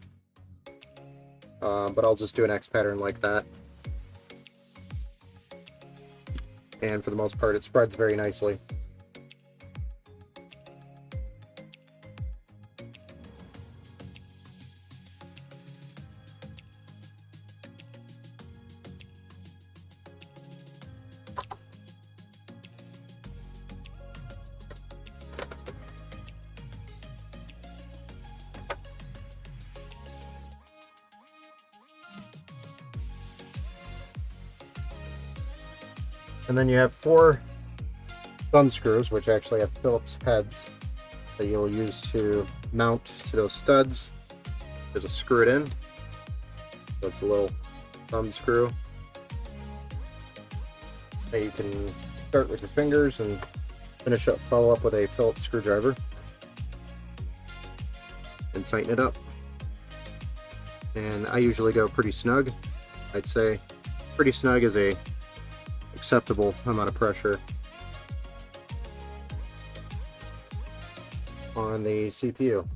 A: but I'll just do an X pattern like that, and for the most part it spreads very nicely. And then you have 4 thumb screws, which actually have Phillips heads that you'll use to mount to those studs. Just screw it in. So it's a little thumb screw that you can start with your fingers and follow up with a Phillips screwdriver and tighten it up. And I usually go pretty snug. I'd say pretty snug is a acceptable amount of pressure on the CPU.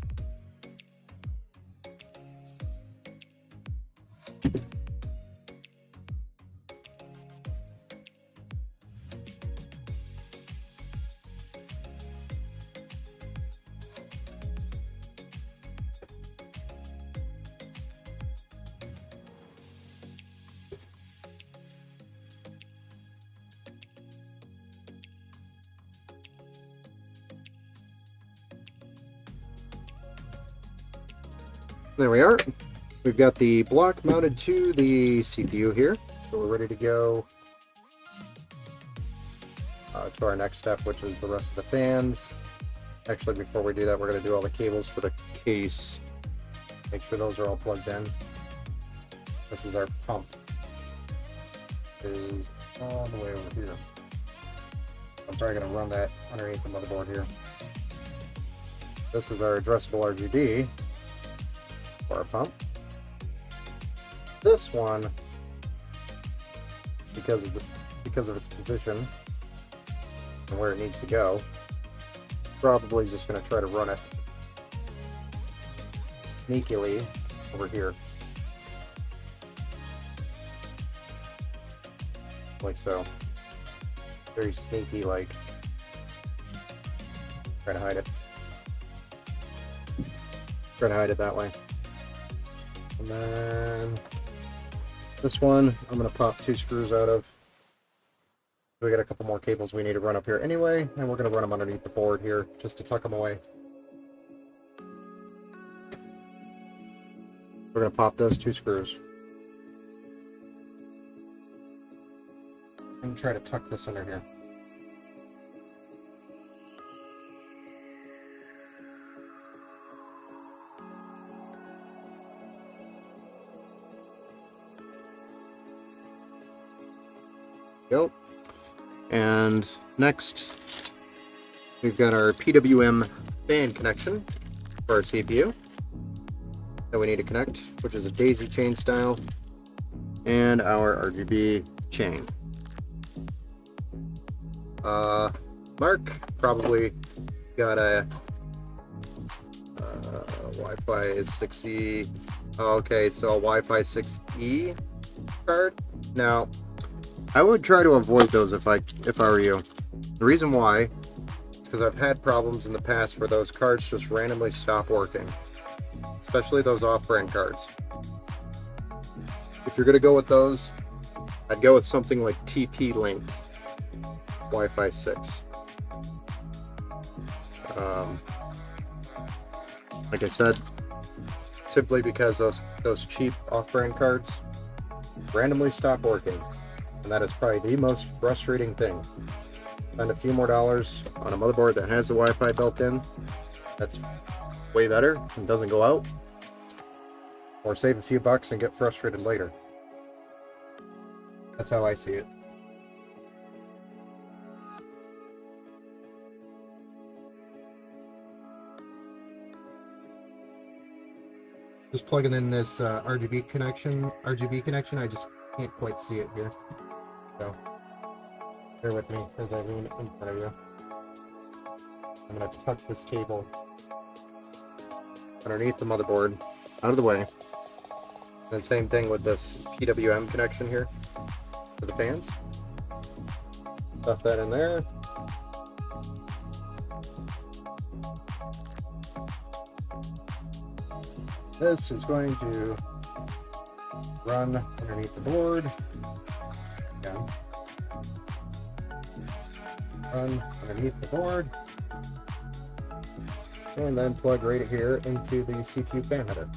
A: There we are. We've got the block mounted to the CPU here, so we're ready to go to our next step, which is the rest of the fans. Actually, before we do that, we're going to do all the cables for the case. Make sure those are all plugged in. This is our pump. It is all the way over here. I'm probably going to run that underneath the motherboard here. This is our addressable RGB for our pump. This one, because of its position and where it needs to go, probably just going to try to run it sneakily over here, like so. Very sneaky, like Try to hide it. Try to hide it that way. And then this one, I'm going to pop 2 screws out of. We got a couple more cables we need to run up here anyway, and we're going to run them underneath the board here just to tuck them away. We're going to pop those 2 screws. And try to tuck this under here. Go. And next, we've got our PWM fan connection for our CPU that we need to connect, which is a daisy chain style, and our RGB chain. Mark probably got a Wi-Fi 6E. Oh, okay, so a Wi-Fi 6E card. Now, I would try to avoid those if I were you. The reason why is because I've had problems in the past where those cards just randomly stop working, especially those off-brand cards. If you're gonna go with those, I'd go with something like TP-Link Wi-Fi 6. Like I said, simply because those cheap off-brand cards randomly stop working. And that is probably the most frustrating thing. Spend a few more dollars on a motherboard that has the Wi-Fi built in. That's way better and doesn't go out. Or save a few bucks and get frustrated later. That's how I see it. Just plugging in this RGB connection. I just can't quite see it here. So, bear with me as I lean in front of you. I'm going to tuck this cable underneath the motherboard, out of the way. And same thing with this PWM connection here for the fans. Stuff that in there. This is going to run underneath the board. Again. Run underneath the board. And then plug right here into the CPU fan header.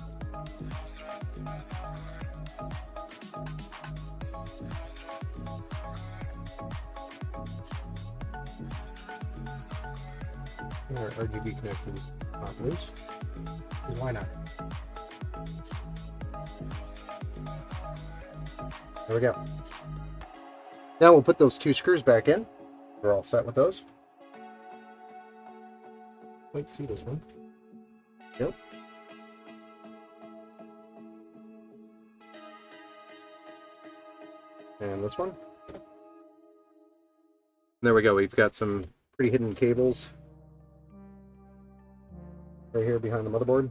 A: Our RGB connections not loose. Why not? There we go. Now we'll put those 2 screws back in. We're all set with those. Wait, see this one? Yep. And this one. There we go. We've got some pretty hidden cables right here behind the motherboard.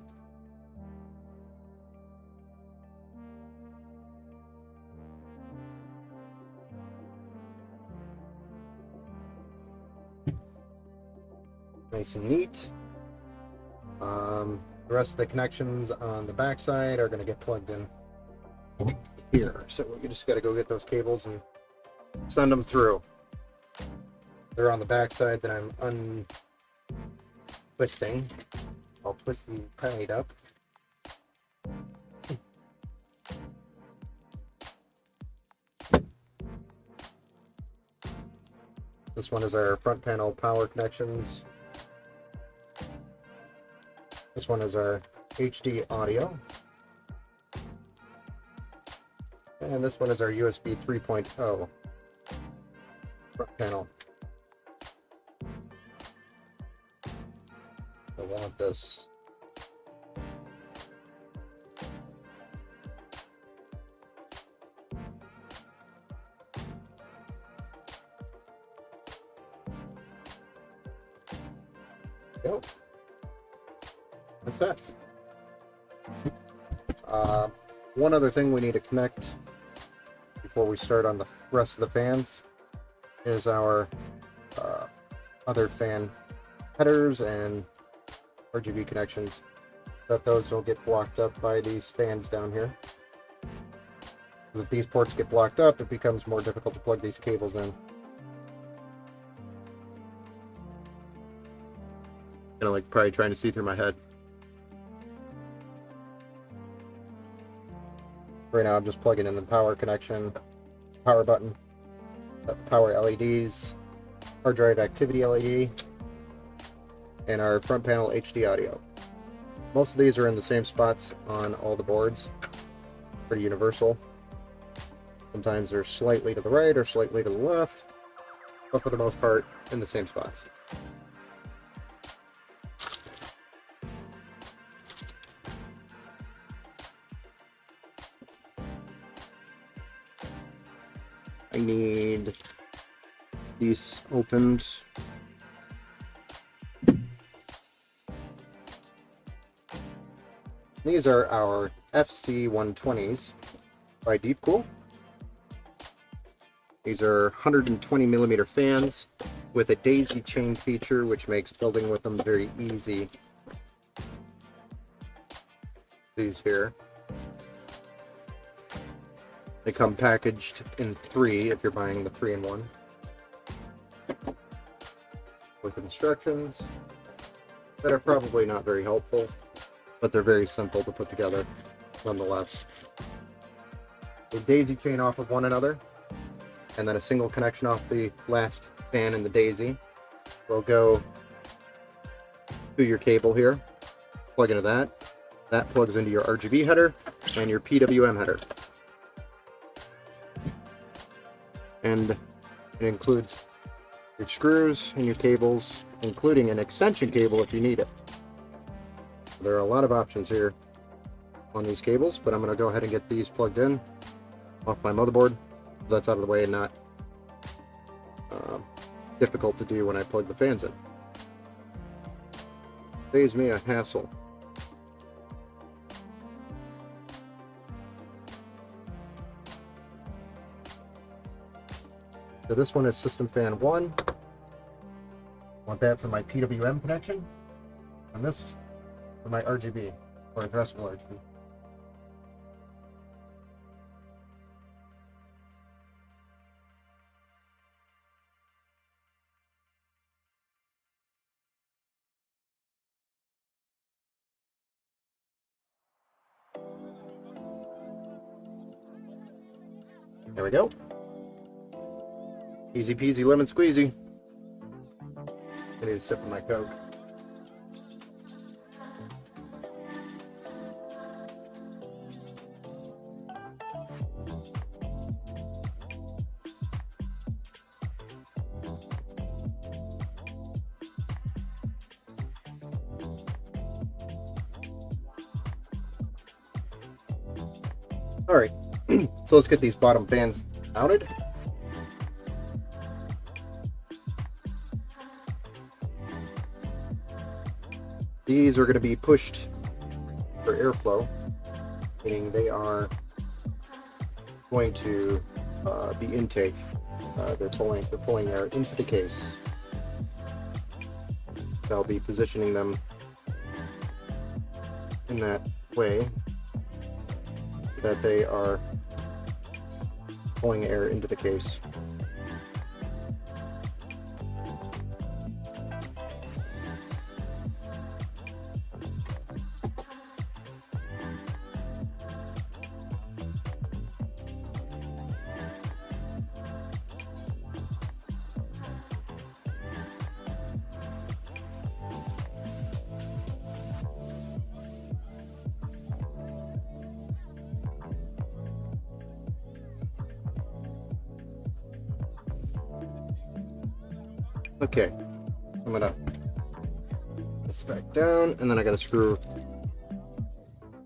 A: Nice and neat. The rest of the connections on the back side are going to get plugged in here. So we just got to go get those cables and send them through. They're on the back side that I'm untwisting. I'll twist them tight up. This one is our front panel power connections. This one is our HD audio. And this one is our USB 3.0 front panel. I want this. Go. That's it. One other thing we need to connect before we start on the rest of the fans is our other fan headers and RGB connections, that those don't get blocked up by these fans down here. Because if these ports get blocked up, it becomes more difficult to plug these cables in. Kind of like probably trying to see through my head. Right now I'm just plugging in the power connection, power button, power LEDs, hard drive activity LED, and our front panel HD audio. Most of these are in the same spots on all the boards. Pretty universal. Sometimes they're slightly to the right or slightly to the left, but for the most part in the same spots. I need these opened. These are our FC120s by Deepcool. These are 120 millimeter fans with a daisy chain feature, which makes building with them very easy. These here. They come packaged in 3 if you're buying the 3-in-1. With instructions that are probably not very helpful, but they're very simple to put together nonetheless. They daisy chain off of one another, and then a single connection off the last fan in the daisy will go to your cable here. Plug into that. That plugs into your RGB header and your PWM header. And it includes your screws and your cables, including an extension cable if you need it. There are a lot of options here on these cables, but I'm going to go ahead and get these plugged in off my motherboard so that's out of the way and not difficult to do when I plug the fans in. Saves me a hassle. So this one is system fan 1. Want that for my PWM connection, and this for my RGB, or addressable RGB. There we go. Easy peasy lemon squeezy. I need a sip of my Coke. Alright, so let's get these bottom fans mounted. These are going to be pushed for airflow, meaning they are going to be intake. They're pulling air into the case. I'll be positioning them in that way that they are pulling air into the case. Okay, I'm gonna put this back down, and then I gotta screw,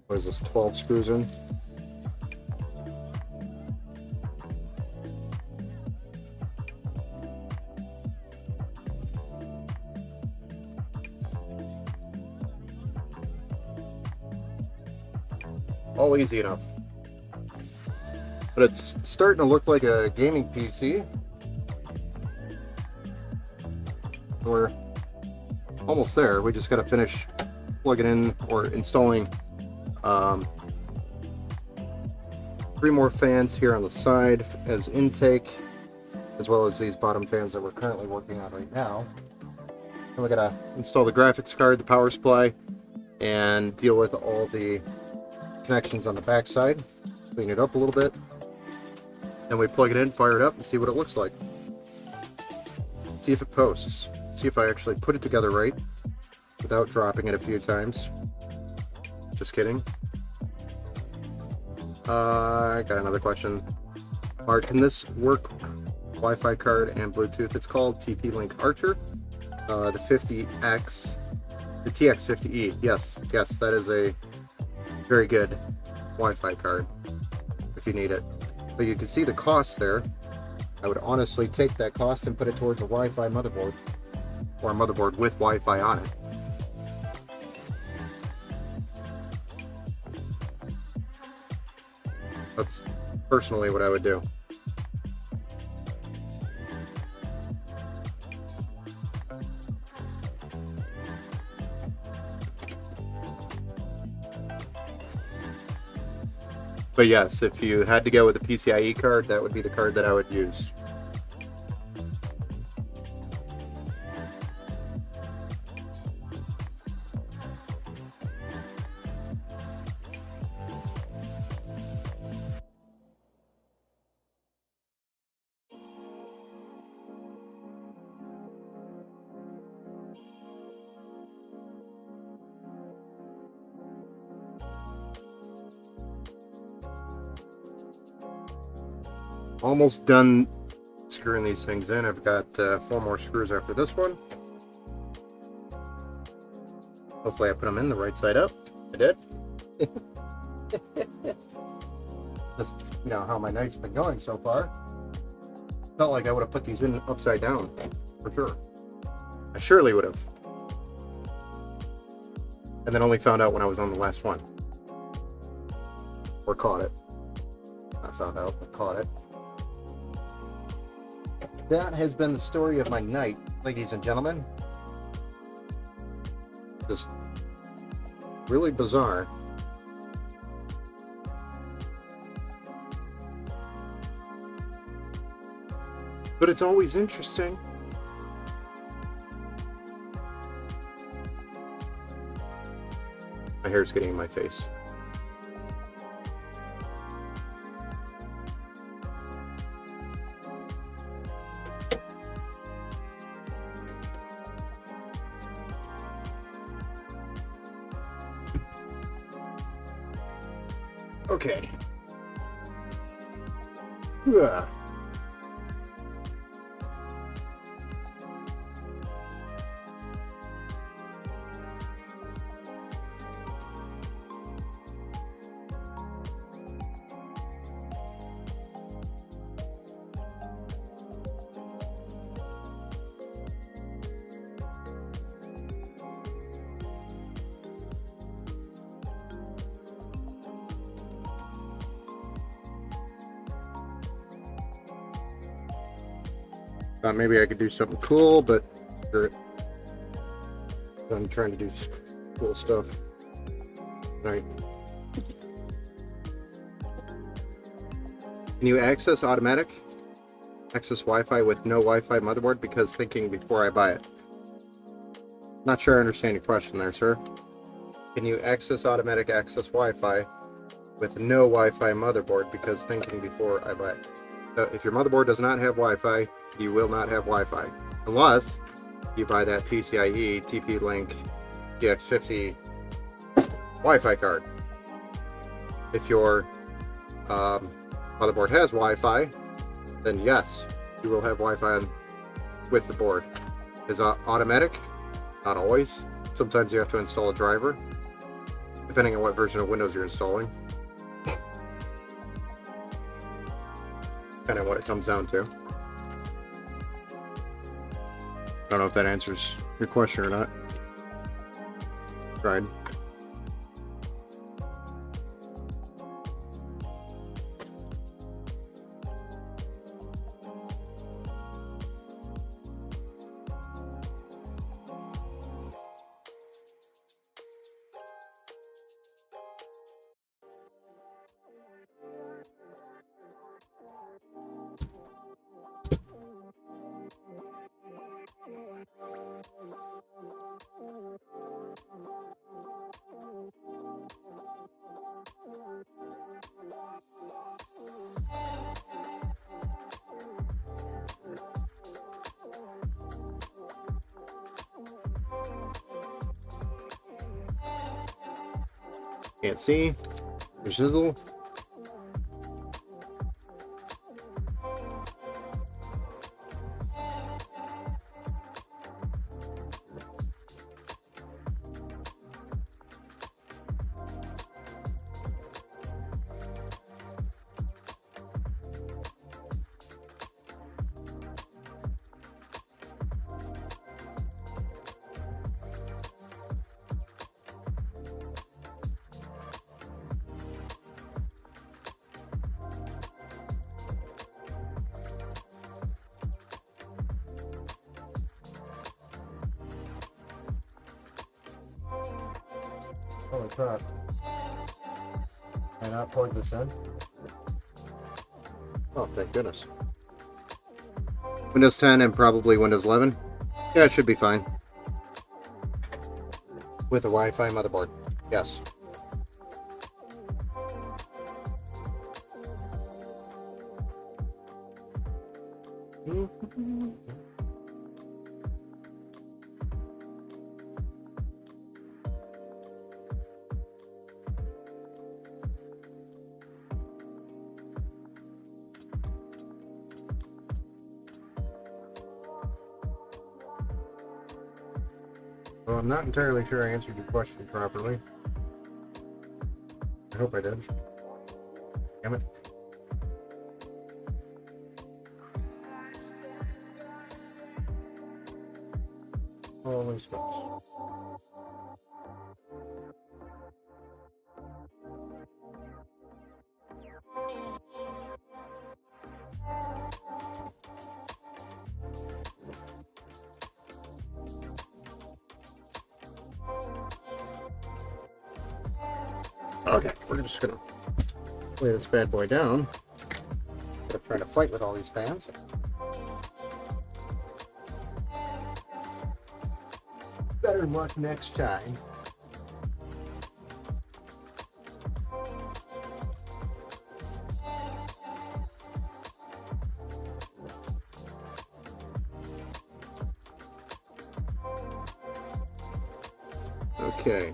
A: what is this, 12 screws in? All easy enough. But it's starting to look like a gaming PC. Where almost there. We just got to finish plugging in or installing 3 more fans here on the side as intake, as well as these bottom fans that we're currently working on right now. And we gotta install the graphics card, the power supply, and deal with all the connections on the back side. Clean it up a little bit. Then we plug it in, fire it up, and see what it looks like. See if it posts. See if I actually put it together right without dropping it a few times. Just kidding. I got another question. Mark, can this work Wi-Fi card and Bluetooth? It's called TP-Link Archer. The 50X, the TX50E. Yes, that is a very good Wi-Fi card if you need it. But you can see the cost there. I would honestly take that cost and put it towards a Wi-Fi motherboard, or a motherboard with Wi-Fi on it. That's personally what I would do. But yes, if you had to go with a PCIe card, that would be the card that I would use. Almost done screwing these things in. I've got 4 more screws after this one. Hopefully I put them in the right side up. I did. Just, you know, how my night's been going so far. Felt like I would have put these in upside down, for sure. I surely would have. And then only found out when I was on the last one. Or caught it. Not found out, but caught it. That has been the story of my night, ladies and gentlemen. Just really bizarre. But it's always interesting. My hair's getting in my face. Okay. Ugh. Thought maybe I could do something cool, but screw it. I'm trying to do cool stuff. Right. Can you access automatic? Access Wi-Fi with no Wi-Fi motherboard? Because thinking before I buy it. Not sure I understand your question there, sir. Can you access automatic access Wi-Fi with no Wi-Fi motherboard? Because thinking before I buy it. So if your motherboard does not have Wi-Fi, you will not have Wi-Fi unless you buy that PCIe TP-Link TX50 Wi-Fi card. If your motherboard has Wi-Fi, then yes, you will have Wi-Fi with the board. Is automatic? Not always. Sometimes you have to install a driver, depending on what version of Windows you're installing. Kind of what it comes down to. I don't know if that answers your question or not. Tried. Can't see. Shizzle. Holy crap. Can I not plug this in? Oh, thank goodness. Windows 10 and probably Windows 11. Yeah, it should be fine. With a Wi-Fi motherboard. Yes. Well, I'm not entirely sure I answered your question properly. I hope I did. Damn it. Holy smokes. Okay, we're just gonna lay this bad boy down. Instead of trying to fight with all these fans. Better luck next time. Okay.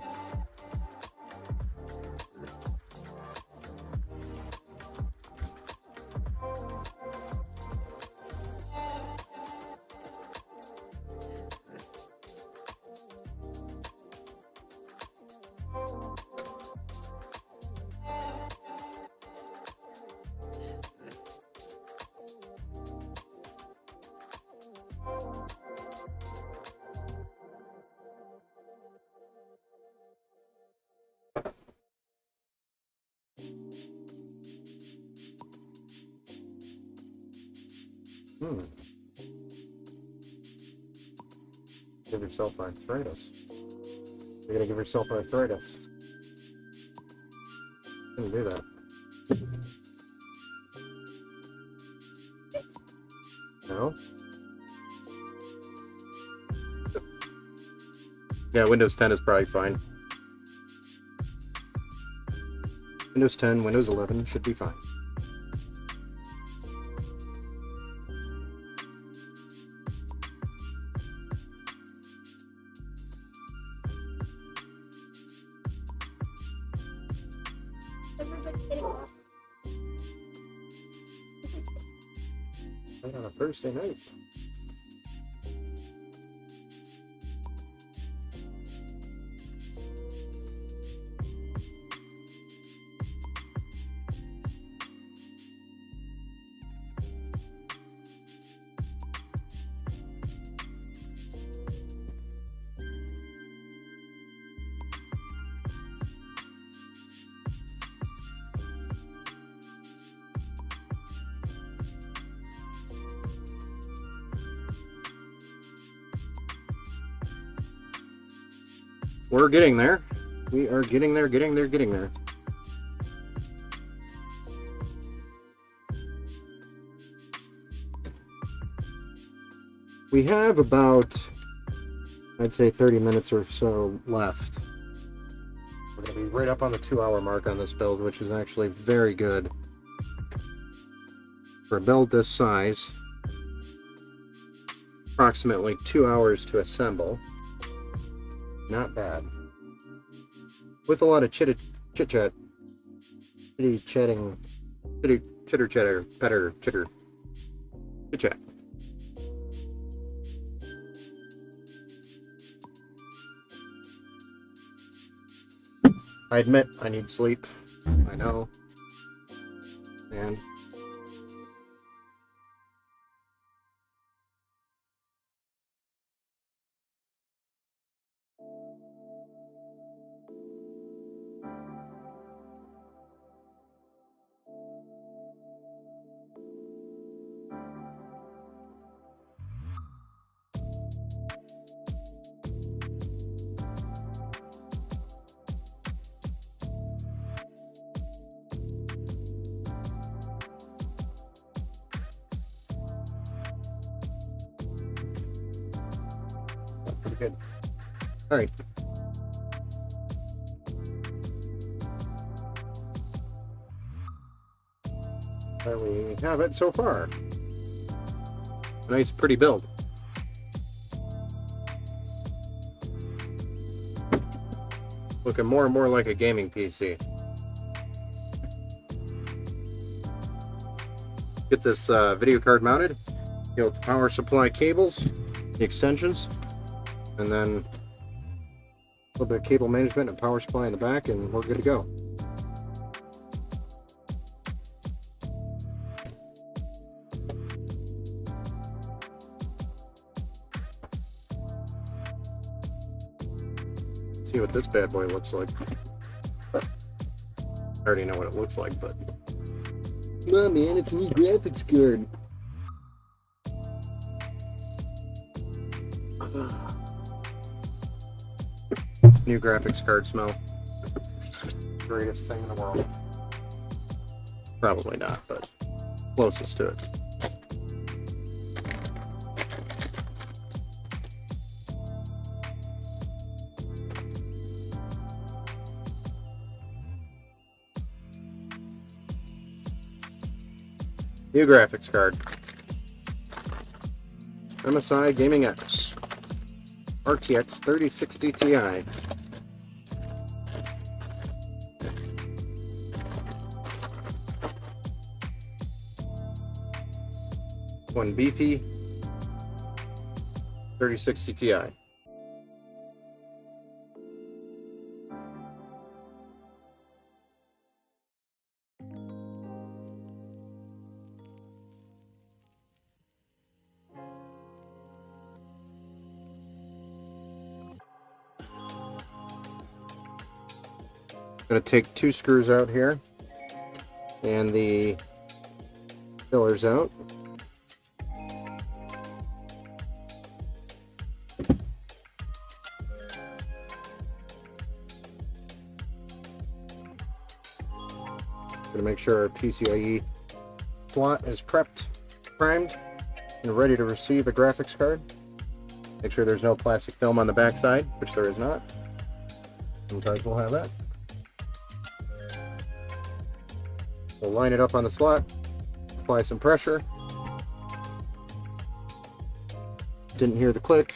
A: Give yourself arthritis. You're gonna give yourself arthritis. Couldn't do that. No? Yeah, Windows 10 is probably fine. Windows 10, Windows 11 should be fine. Right on a Thursday night. We're getting there. We are getting there, getting there. We have about, I'd say 30 minutes or so left. We're going to be right up on the 2-hour mark on this build, which is actually very good. For a build this size, approximately 2 hours to assemble. Not bad. With a lot of Chit chat. Chitty chatting. Chitty chitter chatter. Petter chitter. Chit chat. I admit I need sleep. I know. And pretty good. All right. There we have it so far. Nice, pretty build. Looking more and more like a gaming PC. Get this video card mounted. You know, the power supply cables, the extensions, and then a little bit of cable management and power supply in the back, and we're good to go. See what this bad boy looks like. I already know what it looks like, but oh man, it's a new graphics card. New graphics card smell. Greatest thing in the world. Probably not, but closest to it. New graphics card. MSI Gaming X. RTX 3060 Ti. One beefy 3060 Ti. Going to take two screws out here and the fillers out. Going to make sure our PCIe slot is prepped, primed, and ready to receive a graphics card. Make sure there's no plastic film on the back side, which there is not. Sometimes we'll have that. We'll line it up on the slot, apply some pressure. Didn't hear the click.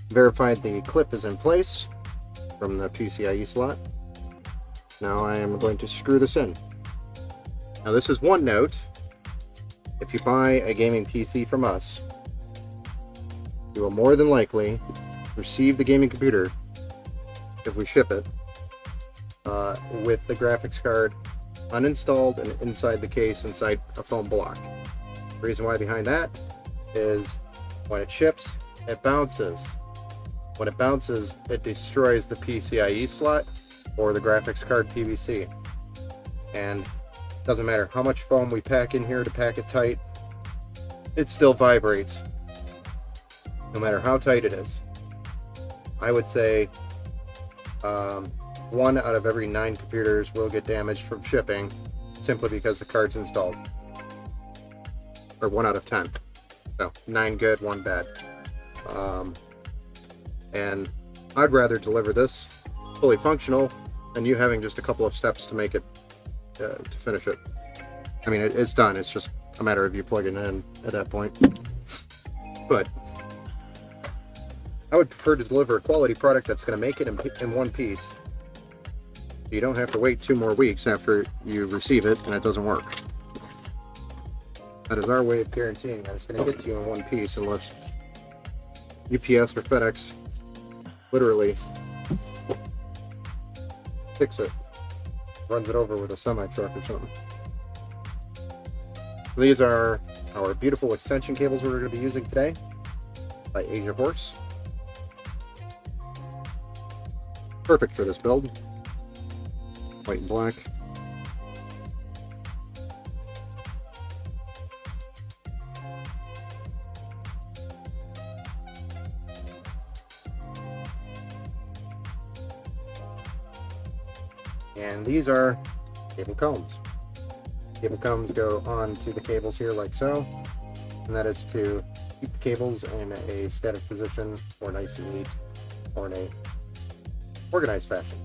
A: Verified the clip is in place from the PCIe slot. Now I am going to screw this in. Now this is one note. If you buy a gaming PC from us, you will more than likely receive the gaming computer, if we ship it, with the graphics card uninstalled and inside the case, inside a foam block. The reason why behind that is when it ships, it bounces. When it bounces, it destroys the PCIe slot or the graphics card PVC. And it doesn't matter how much foam we pack in here to pack it tight, it still vibrates, no matter how tight it is. I would say 1 out of every 9 computers will get damaged from shipping simply because the card's installed. Or 1 out of 10. So 9 good, 1 bad. And I'd rather deliver this fully functional than you having just a couple of steps to make it, to finish it. I mean, it's done. It's just a matter of you plugging it in at that point. But I would prefer to deliver a quality product that's going to make it in one piece. You don't have to wait 2 more weeks after you receive it and it doesn't work. That is our way of guaranteeing that it's going to get to you in one piece, unless UPS or FedEx literally fix it, runs it over with a semi-truck or something. These are our beautiful extension cables we're going to be using today by Asia Horse. Perfect for this build. White and black. And these are cable combs. Cable combs go onto the cables here like so, and that is to keep the cables in a static position or nice and neat or in a organized fashion.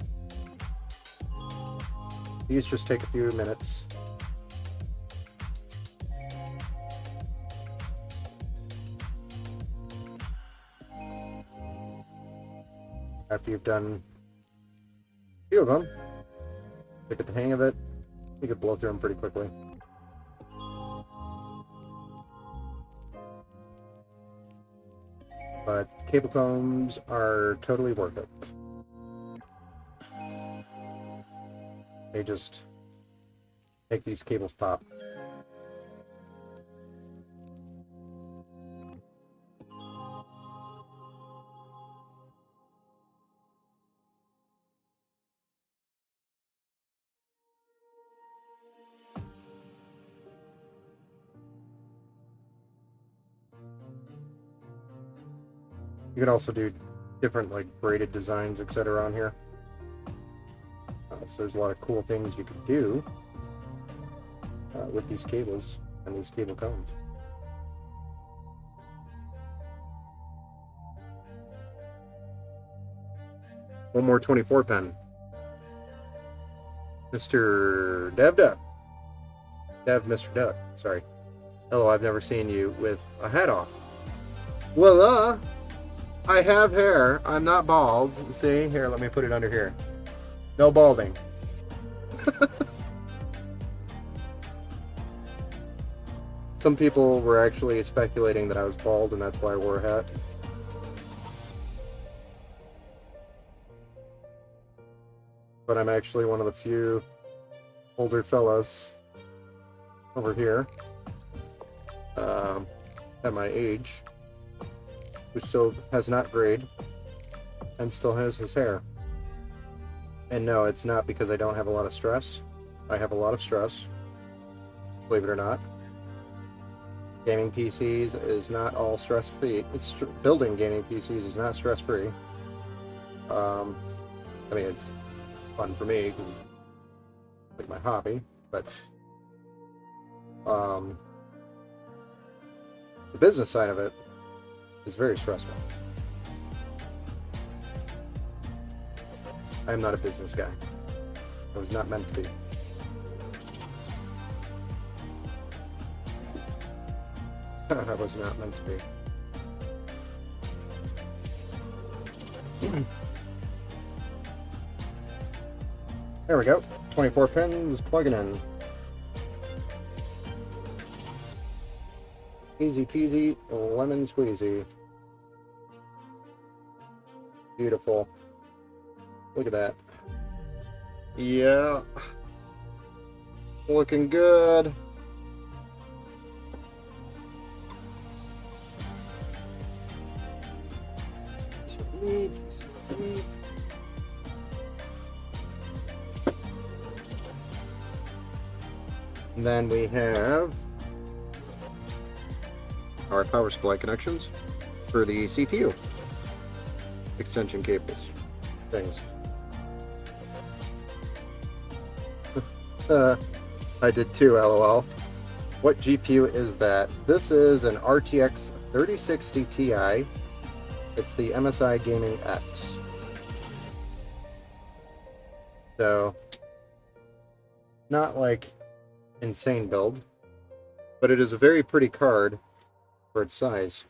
A: These just take a few minutes. After you've done a few of them, to get the hang of it, you could blow through them pretty quickly. But cable combs are totally worth it. They just make these cables pop. You can also do different like braided designs, etc. on here. So there's a lot of cool things you can do with these cables and these cable combs. One more 24 pen. Mr. Dev Duck. Mr. Duck, sorry. Hello, I've never seen you with a hat off. Well, I have hair. I'm not bald. See? Here, let me put it under here. No balding. Some people were actually speculating that I was bald and that's why I wore a hat. But I'm actually one of the few older fellas over here at my age who still has not grayed and still has his hair. And no, it's not because I don't have a lot of stress. I have a lot of stress, believe it or not. Gaming PCs is not all stress-free. Building gaming PCs is not stress-free. I mean, it's fun for me because it's like my hobby, but the business side of it is very stressful. I am not a business guy. I was not meant to be. I was not meant to be. There we go. 24 pins plugging in. Easy peasy, lemon squeezy. Beautiful. Look at that. Yeah. Looking good. Sweet, sweet. And then we have our power supply connections for the CPU extension cables things. I did too, lol. What GPU is that? This is an RTX 3060 Ti. It's the MSI Gaming X. So, not like insane build, but it is a very pretty card for its size.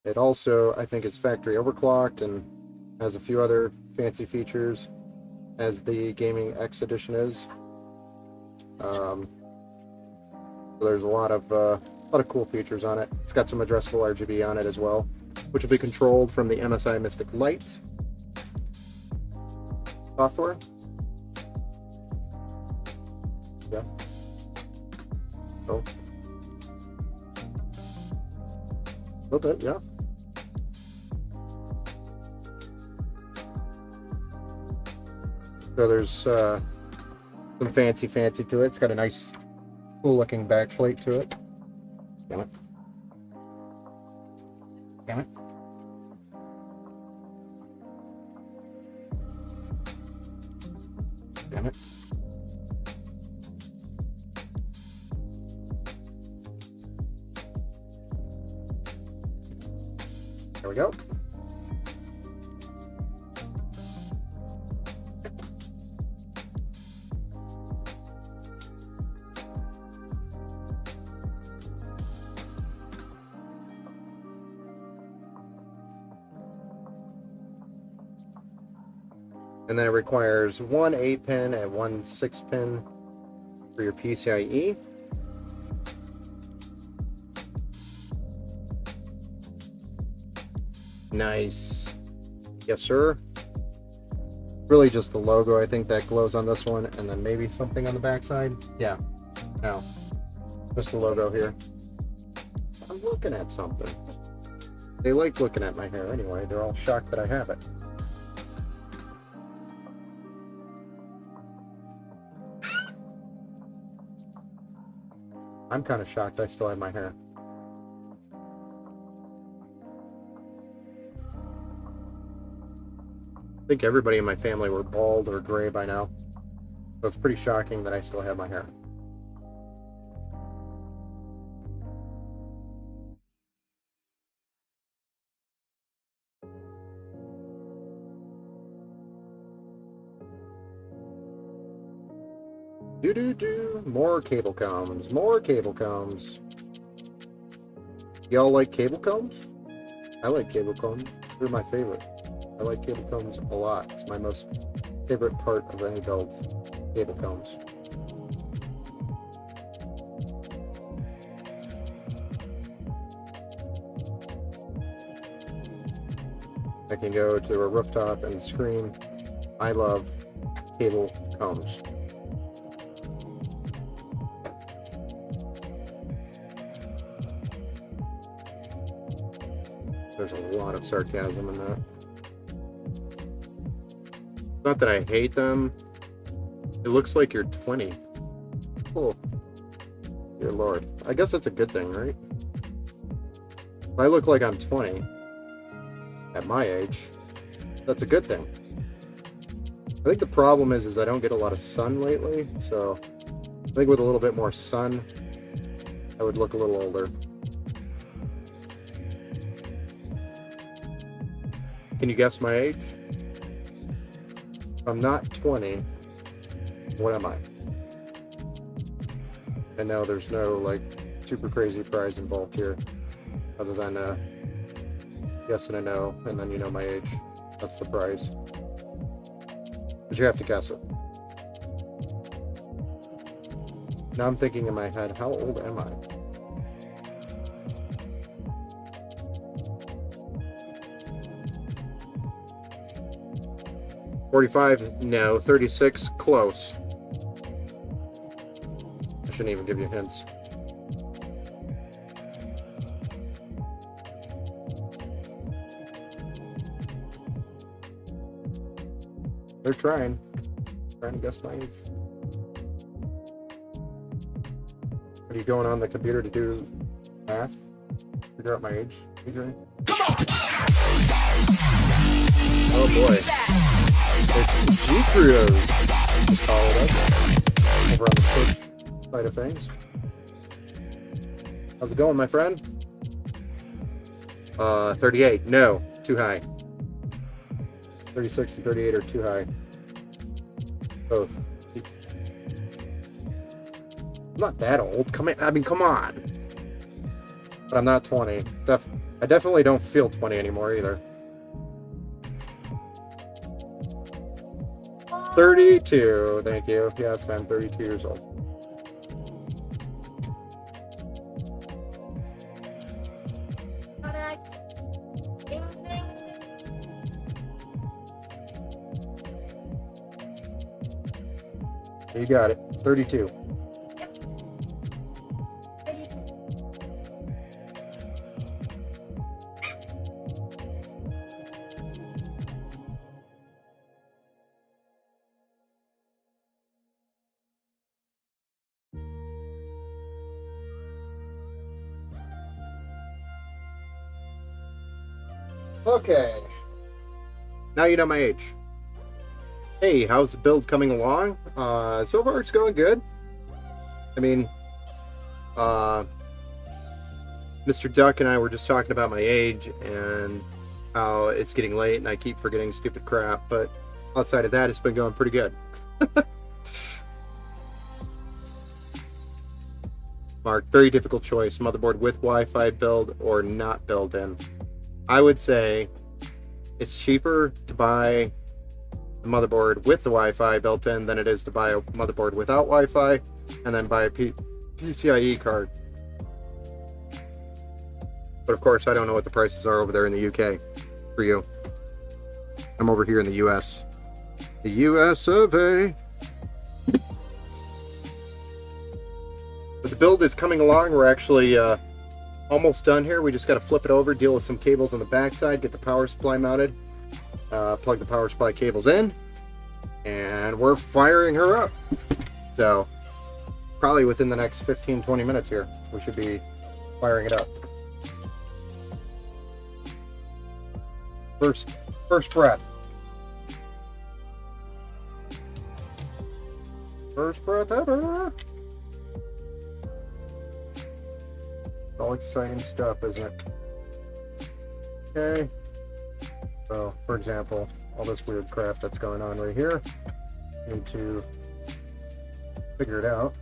A: It also, I think, is factory overclocked and has a few other fancy features, as the Gaming X edition is. So there's a lot of cool features on it. It's got some addressable RGB on it as well, which will be controlled from the MSI Mystic Lite software. Yeah. Oh. A little bit, yeah. So there's some fancy to it. It's got a nice, cool-looking back plate to it. Damn it. Damn it. Damn it. There we go. And then it requires one 8-pin and one 6-pin for your PCIe. Nice. Yes, sir. Really just the logo, I think, that glows on this one, and then maybe something on the backside. Yeah. No. Just the logo here. I'm looking at something. They like looking at my hair anyway. They're all shocked that I have it. I'm kind of shocked I still have my hair. I think everybody in my family were bald or gray by now. So it's pretty shocking that I still have my hair. More cable combs. More cable combs. Y'all like cable combs? I like cable combs. They're my favorite. I like cable combs a lot. It's my most favorite part of any build. Cable combs. I can go to a rooftop and scream, I love cable combs. There's a lot of sarcasm in that. Not that I hate them. It looks like you're 20. Oh, dear Lord. I guess that's a good thing, right? If I look like I'm 20 at my age, that's a good thing. I think the problem is I don't get a lot of sun lately, so I think with a little bit more sun, I would look a little older. Can you guess my age? If I'm not 20, what am I? And no, there's no like super crazy prize involved here, other than a yes and a no, and then you know my age. That's the prize. But you have to guess it. Now I'm thinking in my head, how old am I? $45, no. 36, close. I shouldn't even give you hints. They're trying to guess my age. Are you going on the computer to do math? Figure out my age, Adrian? Come on! Oh boy. It's G-Crews, to call it up, over on the Twitch side of things. How's it going, my friend? 38, no, too high. 36 and 38 are too high. Both. I'm not that old. I mean, come on. But I'm not 20. I definitely don't feel 20 anymore either. 32. Thank you. Yes, I'm 32 years old. You got it. 32. Okay. Now you know my age. Hey, how's the build coming along? So far it's going good. I mean, Mr. Duck and I were just talking about my age and how it's getting late and I keep forgetting stupid crap, but outside of that, it's been going pretty good. Mark, very difficult choice. Motherboard with Wi-Fi build or not build in. I would say it's cheaper to buy a motherboard with the Wi-Fi built in than it is to buy a motherboard without Wi-Fi and then buy a PCIe card. But of course, I don't know what the prices are over there in the UK for you. I'm over here in the US. The US of A. But the build is coming along. We're actually almost done here. We just got to flip it over, deal with some cables on the backside, get the power supply mounted, plug the power supply cables in, and we're firing her up. So probably within the next 15-20 minutes here, we should be firing it up. First breath. First breath ever. All exciting stuff, isn't it? Okay. So, for example, all this weird crap that's going on right here, need to figure it out.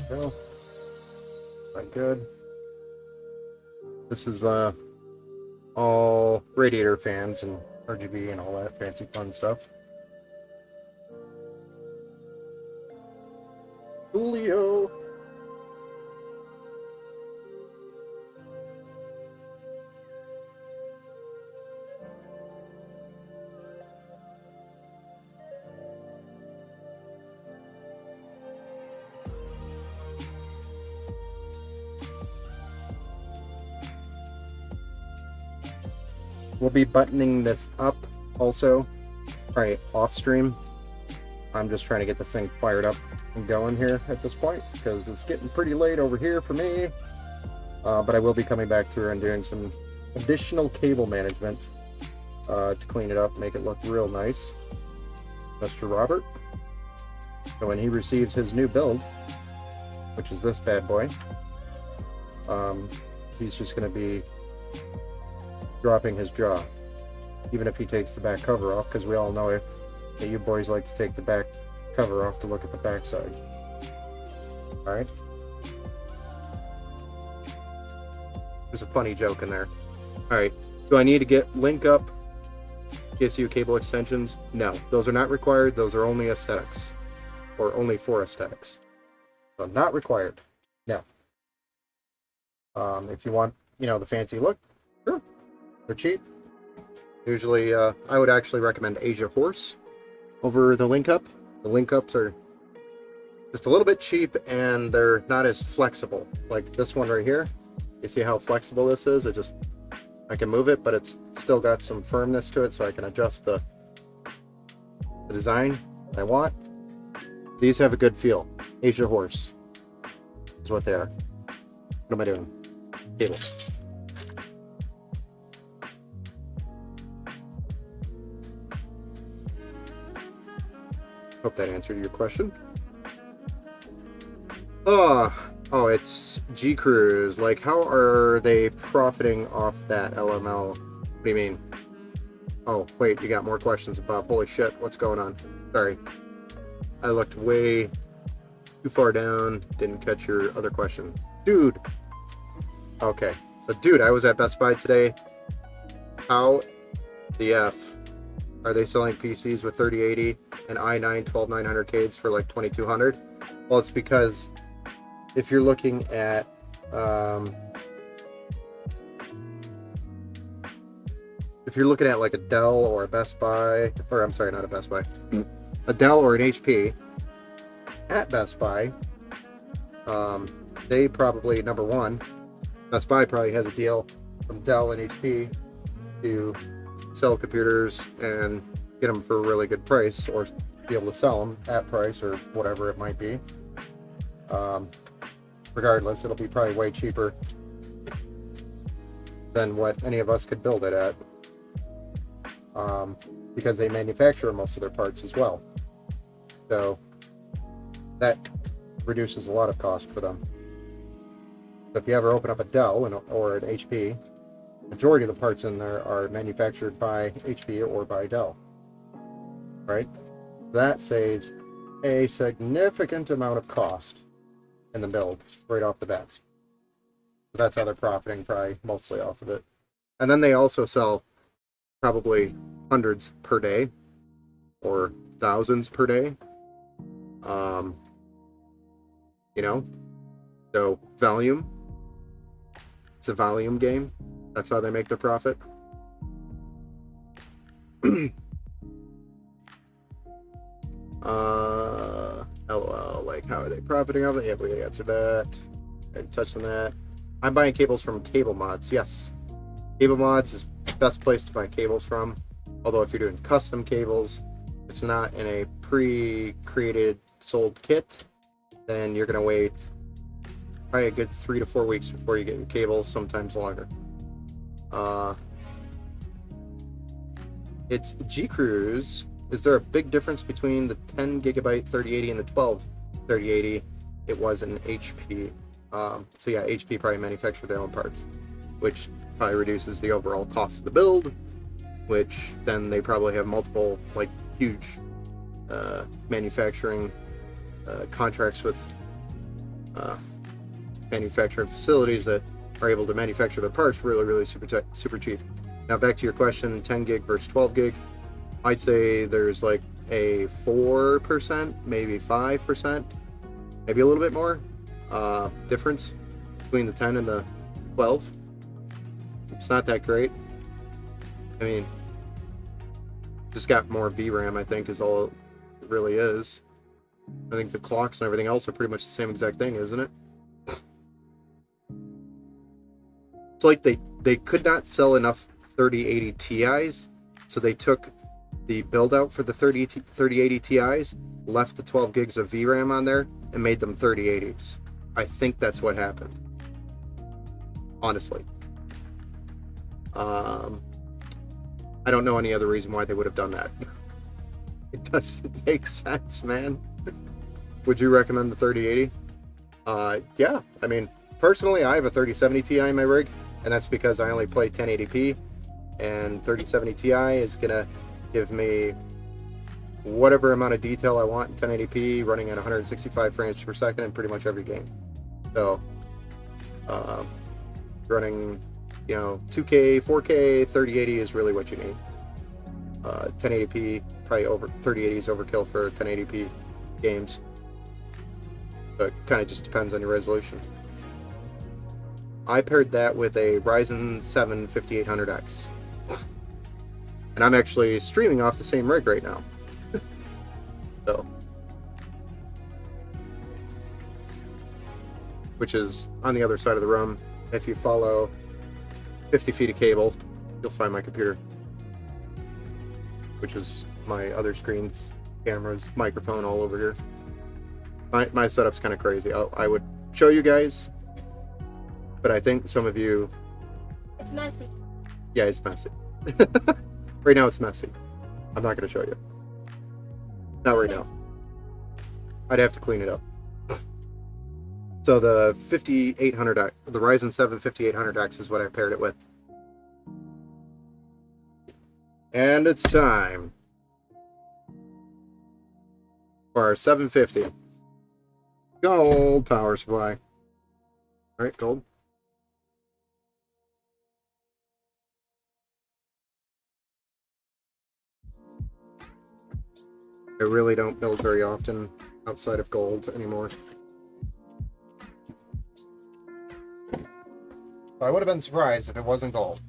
A: Go. Quite good. This is all radiator fans and RGB and all that fancy fun stuff. Julio. We'll be buttoning this up also, right off stream. I'm just trying to get this thing fired up and going here at this point because it's getting pretty late over here for me. But I will be coming back through and doing some additional cable management to clean it up, make it look real nice. Mr. Robert. So when he receives his new build, which is this bad boy, he's just going to be dropping his jaw, even if he takes the back cover off, because we all know it that you boys like to take the back cover off to look at the back side. Alright? There's a funny joke in there. Alright, do I need to get link up PSU cable extensions? No, those are not required. Those are only aesthetics, or only for aesthetics. So not required. No. If you want, the fancy look, sure. They're cheap. Usually, I would actually recommend Asia Horse over the Link Up. The Link Ups are just a little bit cheap and they're not as flexible. Like this one right here. You see how flexible this is? I can move it, but it's still got some firmness to it, so I can adjust the design I want. These have a good feel. Asia Horse is what they are. What am I doing? Cable. Hope that answered your question. Oh, it's G Cruise. Like, how are they profiting off that LML? What do you mean? Oh, wait, you got more questions, Bob. Holy shit, what's going on? Sorry. I looked way too far down. Didn't catch your other question. Dude! Okay. So, dude, I was at Best Buy today. How the F are they selling PCs with 3080 and i9 12900Ks for like 2200? Well, it's because if you're looking at like a Dell or a Best Buy, or I'm sorry, not a Best Buy, a Dell or an HP at Best Buy, they probably, number one, Best Buy probably has a deal from Dell and HP to sell computers and get them for a really good price, or be able to sell them at price or whatever it might be. Regardless, it'll be probably way cheaper than what any of us could build it at, because they manufacture most of their parts as well. So that reduces a lot of cost for them. So if you ever open up a Dell or an HP, majority of the parts in there are manufactured by HP or by Dell, right? That saves a significant amount of cost in the build right off the bat. So that's how they're profiting, probably mostly off of it. And then they also sell probably hundreds per day or thousands per day. So volume. It's a volume game. That's how they make their profit. LOL, like, how are they profiting off it? Yeah, we answered that. I touched on that. I'm buying cables from Cable Mods. Yes. Cable Mods is the best place to buy cables from. Although if you're doing custom cables, it's not in a pre-created sold kit, then you're going to wait probably a good 3 to 4 weeks before you get your cables, sometimes longer. It's G Cruise. Is there a big difference between the 10 gigabyte 3080 and the 12 3080? It was an HP. So yeah, HP probably manufactured their own parts, which probably reduces the overall cost of the build, which then they probably have multiple, like, huge manufacturing contracts with manufacturing facilities that are able to manufacture their parts really super cheap. Now back to your question, 10 gig versus 12 gig. I'd say there's like a 4%, maybe 5%, maybe a little bit more difference between the 10 and the 12. It's not that great. I mean, just got more VRAM, I think, is all it really is. I think the clocks and everything else are pretty much the same exact thing, isn't it? It's like they could not sell enough 3080 Ti's, so they took the build out for the 3080 Ti's, left the 12 gigs of VRAM on there, and made them 3080s. I think that's what happened. Honestly. I don't know any other reason why they would have done that. It doesn't make sense, man. Would you recommend the 3080? Yeah. I mean, personally, I have a 3070 Ti in my rig, and that's because I only play 1080p, and 3070 Ti is gonna give me whatever amount of detail I want in 1080p, running at 165 frames per second in pretty much every game. So, running, 2K, 4K, 3080 is really what you need. 1080p, probably 3080 is overkill for 1080p games. So it kind of just depends on your resolution. I paired that with a Ryzen 7 5800X. And I'm actually streaming off the same rig right now. So, which is on the other side of the room. If you follow 50 feet of cable, you'll find my computer, which is my other screens, cameras, microphone all over here. My setup's kind of crazy. I would show you guys, but I think some of you...
B: It's messy.
A: Yeah, it's messy. Right now it's messy. I'm not going to show you. Not right now. I'd have to clean it up. So the 5800, the Ryzen 7 5800X is what I paired it with. And it's time for our 750 gold power supply. All right, gold. I really don't build very often outside of gold anymore. I would have been surprised if it wasn't gold.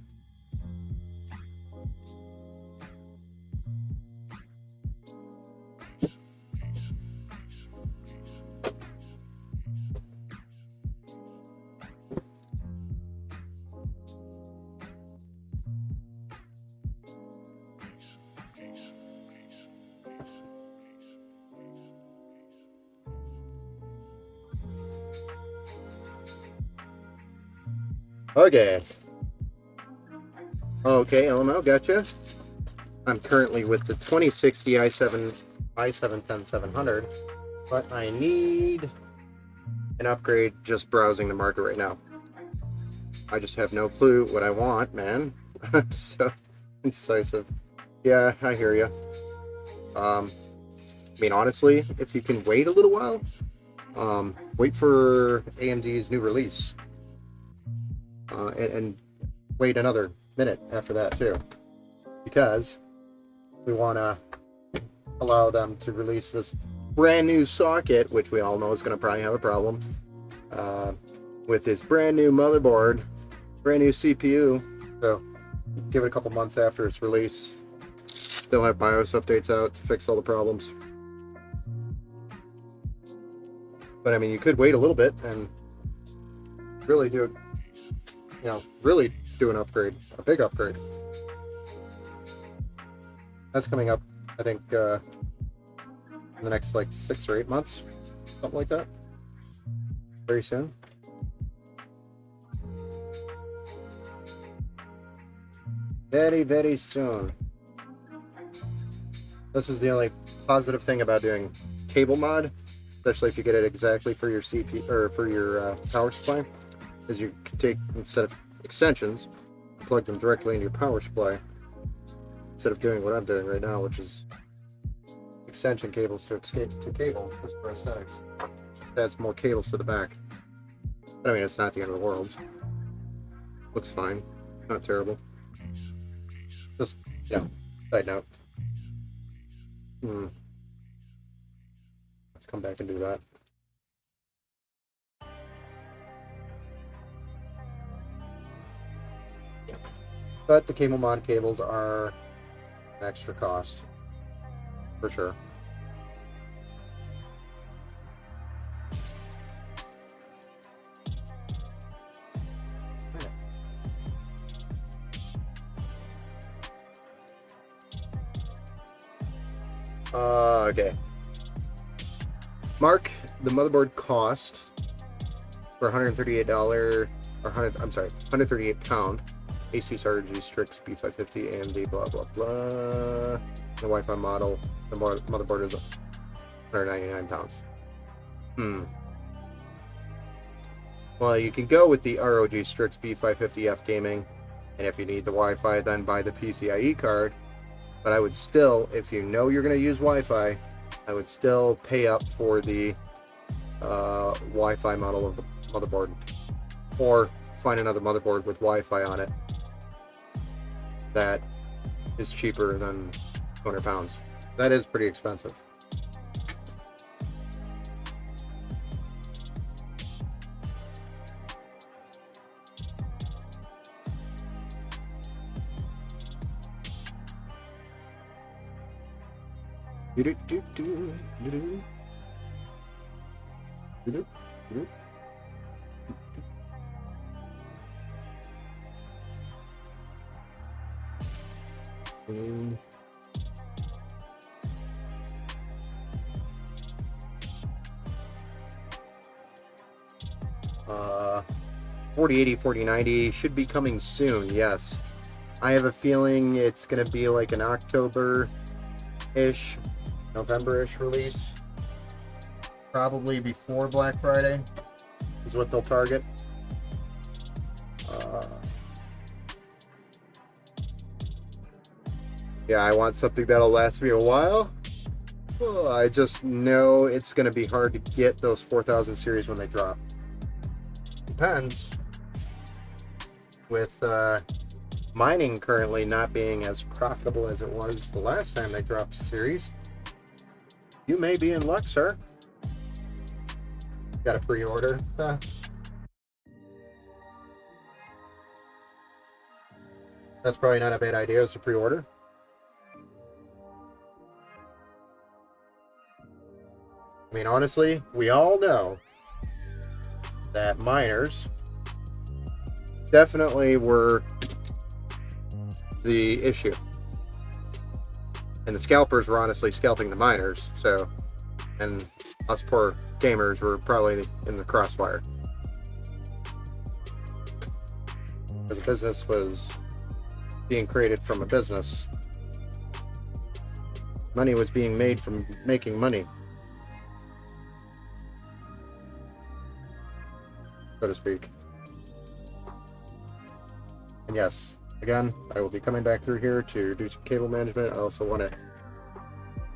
A: Okay. Okay, LMO, gotcha. I'm currently with the 2060 i7-10700, but I need an upgrade just browsing the market right now. I just have no clue what I want, man. I'm so indecisive. Yeah, I hear you. I mean, honestly, if you can wait a little while, wait for AMD's new release. And wait another minute after that too, because we want to allow them to release this brand new socket, which we all know is going to probably have a problem with this brand new motherboard, brand new CPU. So give it a couple months after its release. They'll have BIOS updates out to fix all the problems. But I mean, you could wait a little bit and really do it. You know, really do an upgrade, a big upgrade. That's coming up, I think, in the next like 6 or 8 months, something like that. Very soon. Very, very soon. This is the only positive thing about doing cable mod, especially if you get it exactly for your CPU or for your power supply. Is you can take, instead of extensions, plug them directly into your power supply instead of doing what I'm doing right now, which is extension cables to cables just for aesthetics. Adds more cables to the back. But I mean, it's not the end of the world. Looks fine. Not terrible. Just, you know, side note. Let's come back and do that. But the cable mod cables are an extra cost, for sure. Okay. Mark, the motherboard cost for $138 or £138. Asus ROG Strix B550 AMD blah blah blah. The Wi-Fi model, the motherboard is £199. Well, you can go with the ROG Strix B550F gaming, and if you need the Wi-Fi, then buy the PCIe card. But I would still, if you know you're going to use Wi-Fi, I would still pay up for the Wi-Fi model of the motherboard, or find another motherboard with Wi-Fi on it that is cheaper than £200. That is pretty expensive. Uh, 4080, 4090 should be coming soon, yes. I have a feeling it's going to be like an October-ish, November-ish release. Probably before Black Friday. is what they'll target. Yeah, I want something that'll last me a while. Well, I just know it's going to be hard to get those 4000 series when they drop. Depends. With mining currently not being as profitable as it was the last time they dropped a series, you may be in luck, sir. Got a pre-order. That's probably not a bad idea as a pre-order. I mean, honestly, we all know that miners definitely were the issue. And the scalpers were honestly scalping the miners, so, and us poor gamers were probably in the crossfire. Because a business was being created from a business. Money was being made from making money, so to speak. And yes, again, I will be coming back through here to do some cable management. I also want to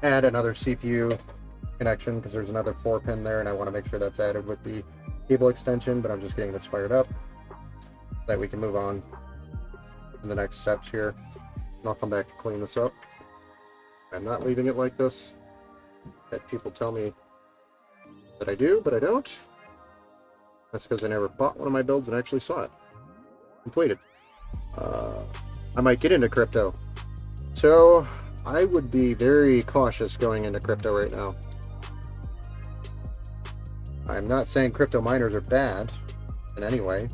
A: add another CPU connection because there's another 4-pin there, and I want to make sure that's added with the cable extension, but I'm just getting this fired up so that we can move on in the next steps here. And I'll come back to clean this up. I'm not leaving it like this. That people tell me that I do, but I don't. That's because I never bought one of my builds and actually saw it completed. I might get into crypto, so I would be very cautious going into crypto right now. I'm not saying crypto miners are bad in any way.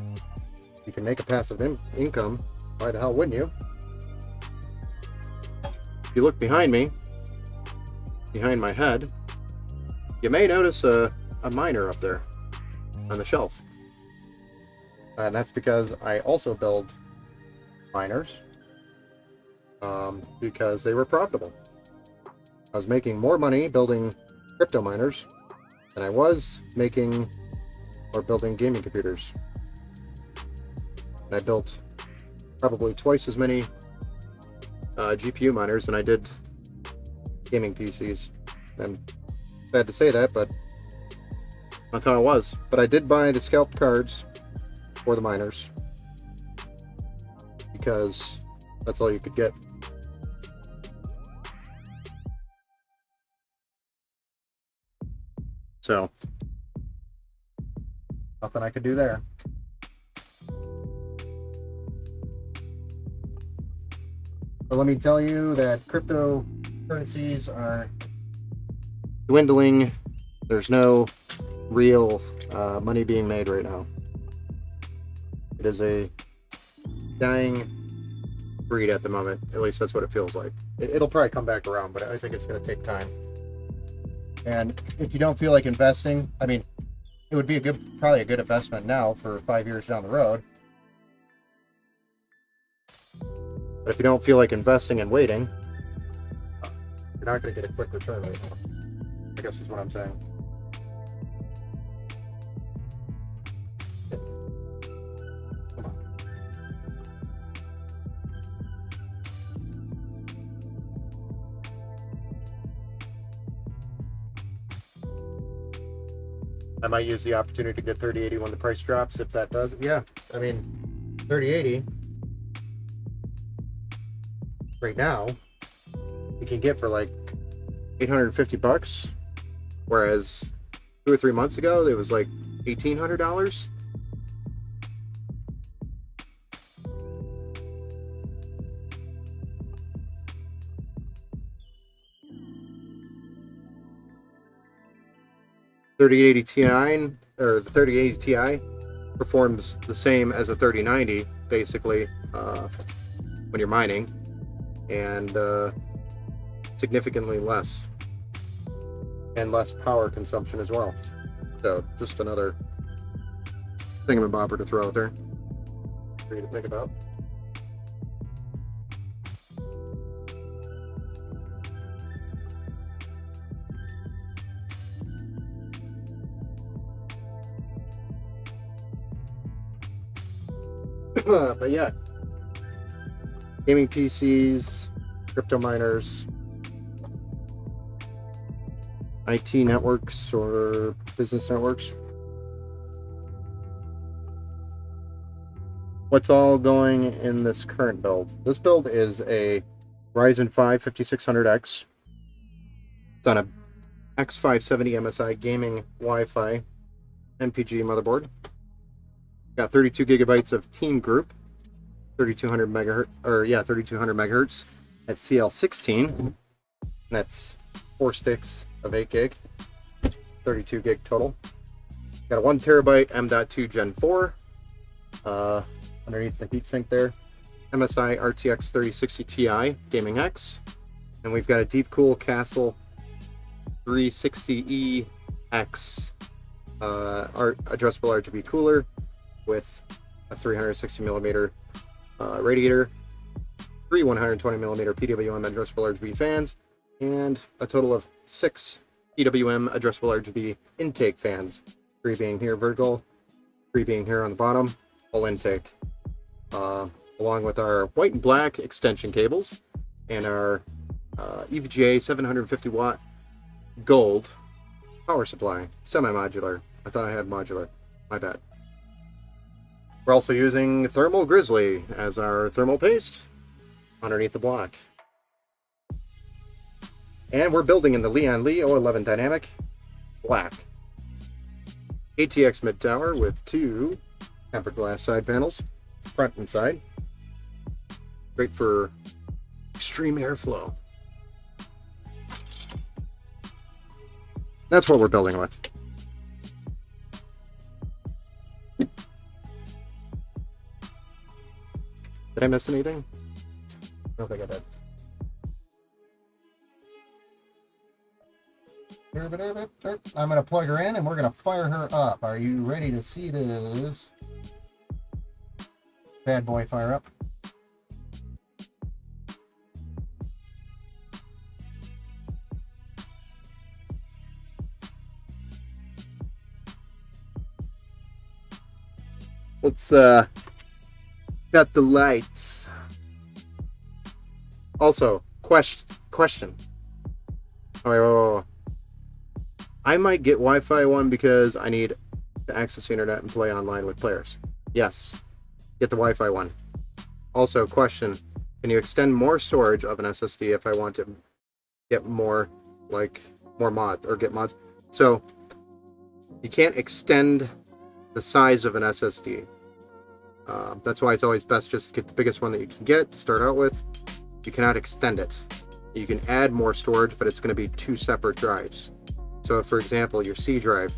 A: You can make a passive income. Why the hell wouldn't you? If you look behind me, behind my head, you may notice a miner up there on the shelf. And that's because I also build miners because they were profitable. I was making more money building crypto miners than I was making or building gaming computers. And I built probably twice as many GPU miners than I did gaming PCs. And sad to say that, but that's how it was. But I did buy the scalped cards for the miners because that's all you could get. So, nothing I could do there. But let me tell you that cryptocurrencies are dwindling. There's no real money being made right now. It is a dying breed at the moment. At least that's what it feels like. It'll probably come back around, but I think it's going to take time. And if you don't feel like investing, I mean, it would be probably a good investment now for 5 years down the road. But if you don't feel like investing and waiting, you're not going to get a quick return right now, I guess is what I'm saying. Come on. I might use the opportunity to get 3080 when the price drops, if that does. Yeah, I mean, 3080 right now you can get for like $850, whereas 2 or 3 months ago it was like $1,800. The 3080 Ti or the 3080 Ti performs the same as a 3090 basically when you're mining, and significantly less, and less power consumption as well. So just another thingamabobber to throw out there for you to think about. But yeah, gaming PCs, crypto miners, IT networks or business networks. What's all going in this current build? This build is a Ryzen 5 5600X. It's on a X570 MSI gaming Wi-Fi MPG motherboard. Got 32 gigabytes of Team Group, 3200 megahertz at CL16. That's 4 sticks of 8 gig, 32 gig total. Got a 1 terabyte M.2 Gen 4 underneath the heatsink there. MSI RTX 3060 Ti Gaming X, and we've got a Deepcool Castle 360EX addressable RGB cooler with a 360 millimeter radiator, 3 120 millimeter PWM addressable RGB fans, and a total of 6 PWM addressable RGB intake fans. 3 being here vertical, 3 being here on the bottom, full intake. Along with our white and black extension cables and our EVGA 750 watt gold power supply, semi-modular. I thought I had modular, my bad. We're also using Thermal Grizzly as our thermal paste underneath the block. And we're building in the Leon Lee 011 Dynamic Black. ATX mid tower with 2 tempered glass side panels, front and side. Great for extreme airflow. That's what we're building with. Did I miss anything? I don't think I did. I'm going to plug her in and we're going to fire her up. Are you ready to see this bad boy fire up? Let's got the lights. Also, question. Wait. I might get Wi-Fi 1 because I need to access the internet and play online with players. Yes, get the Wi-Fi 1. Also, question: can you extend more storage of an SSD if I want to get more mods or get mods? So you can't extend the size of an SSD. That's why it's always best just to get the biggest one that you can get to start out with. You cannot extend it. You can add more storage, but it's going to be 2 separate drives. So if, for example, your C drive,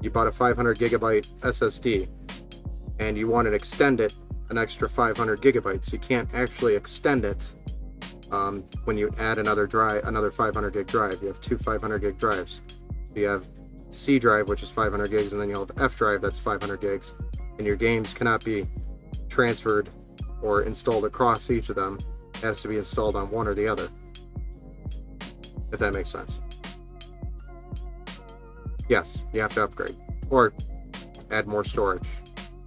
A: you bought a 500 gigabyte SSD and you want to extend it an extra 500 gigabytes, you can't actually extend it when you add another 500 gig drive. You have 2 500 gig drives. You have C drive, which is 500 gigs, and then you'll have F drive, that's 500 gigs. And your games cannot be transferred or installed across each of them. It has to be installed on one or the other, if that makes sense. Yes, you have to upgrade or add more storage.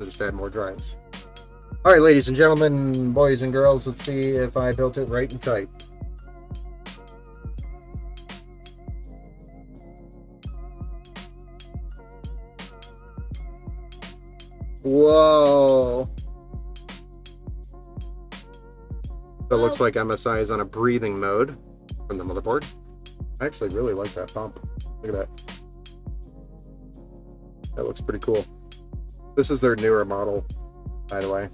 A: Just add more drives. All right, ladies and gentlemen, boys and girls, let's see if I built it right and tight. Whoa. So it looks like MSI is on a breathing mode from the motherboard. I actually really like that bump. Look at that. That looks pretty cool. This is their newer model, by the way.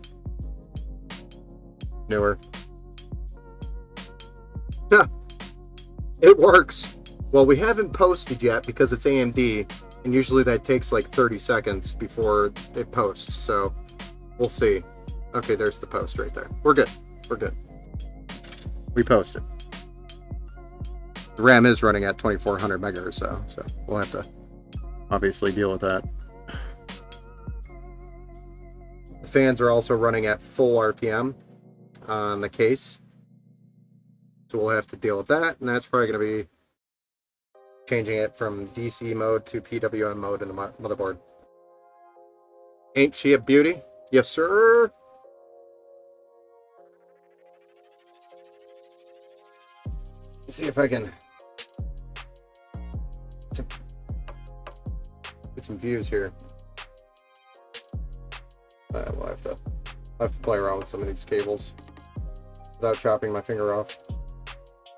A: Newer. Huh. It works. Well, we haven't posted yet because it's AMD, and usually that takes like 30 seconds before it posts, so we'll see. Okay, there's the post right there. We're good. We're good. We posted. The RAM is running at 2400 megahertz, so we'll have to obviously deal with that. The fans are also running at full RPM on the case, so we'll have to deal with that, and that's probably going to be changing it from DC mode to PWM mode in the motherboard. Ain't she a beauty? Yes, sir. see if I can get some views here. We'll have to play around with some of these cables without chopping my finger off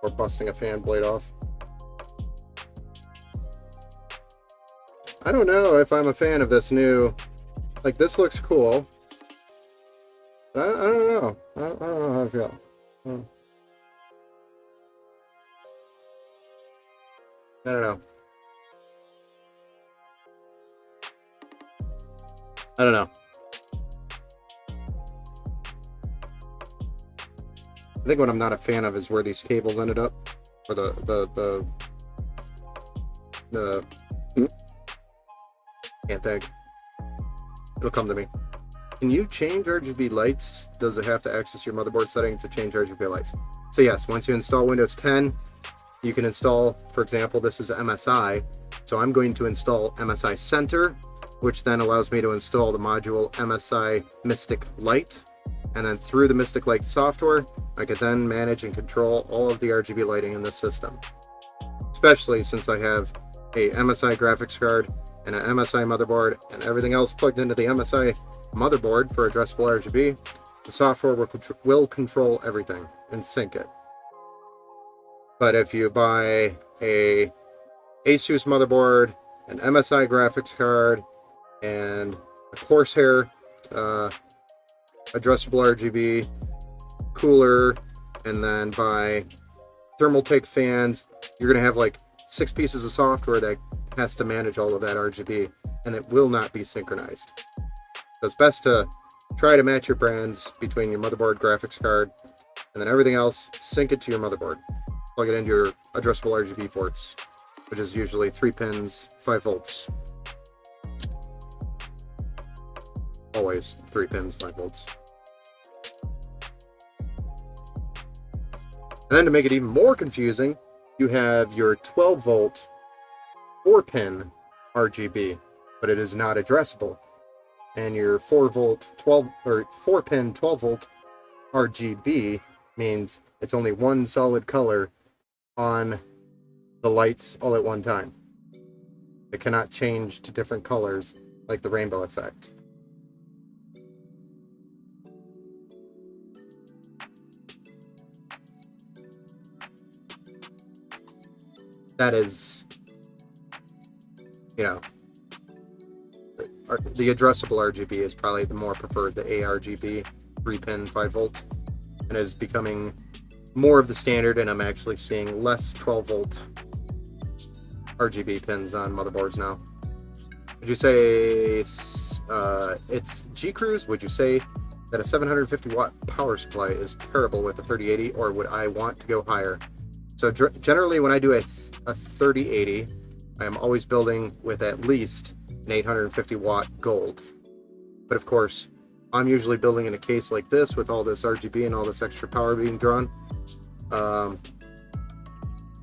A: or busting a fan blade off. I don't know if I'm a fan of this new, like, this looks cool. I don't know. I don't know how I feel. I don't know. I don't know. I think what I'm not a fan of is where these cables ended up, or the can't think. It'll come to me. Can you change RGB lights? Does it have to access your motherboard settings to change RGB lights? So yes, once you install Windows 10, you can install, for example, this is MSI. So I'm going to install MSI Center, which then allows me to install the module MSI Mystic Light. And then through the Mystic Light software, I could then manage and control all of the RGB lighting in this system. Especially since I have a MSI graphics card and an MSI motherboard and everything else plugged into the MSI motherboard for addressable RGB, the software will control everything and sync it. But if you buy a Asus motherboard, an MSI graphics card, and a Corsair addressable RGB cooler, and then buy Thermaltake fans, you're going to have like 6 pieces of software that has to manage all of that RGB, and it will not be synchronized. So it's best to try to match your brands between your motherboard, graphics card, and then everything else, sync it to your motherboard. Plug it into your addressable RGB ports, which is usually 3 pins, 5 volts. Always 3 pins, 5 volts. And then to make it even more confusing, you have your 12 volt 4-pin RGB, but it is not addressable. And your 4-pin 12 volt RGB means it's only one solid color on the lights all at one time. It cannot change to different colors like the rainbow effect. That is, you know, the addressable RGB is probably the more preferred, the ARGB 3-pin 5 volt, and it is becoming more of the standard, and I'm actually seeing less 12 volt RGB pins on motherboards now. Would you say it's G-Cruise? Would you say that a 750 watt power supply is comparable with a 3080, or would I want to go higher? So generally when I do a 3080, I am always building with at least an 850 watt gold. But of course, I'm usually building in a case like this with all this RGB and all this extra power being drawn. But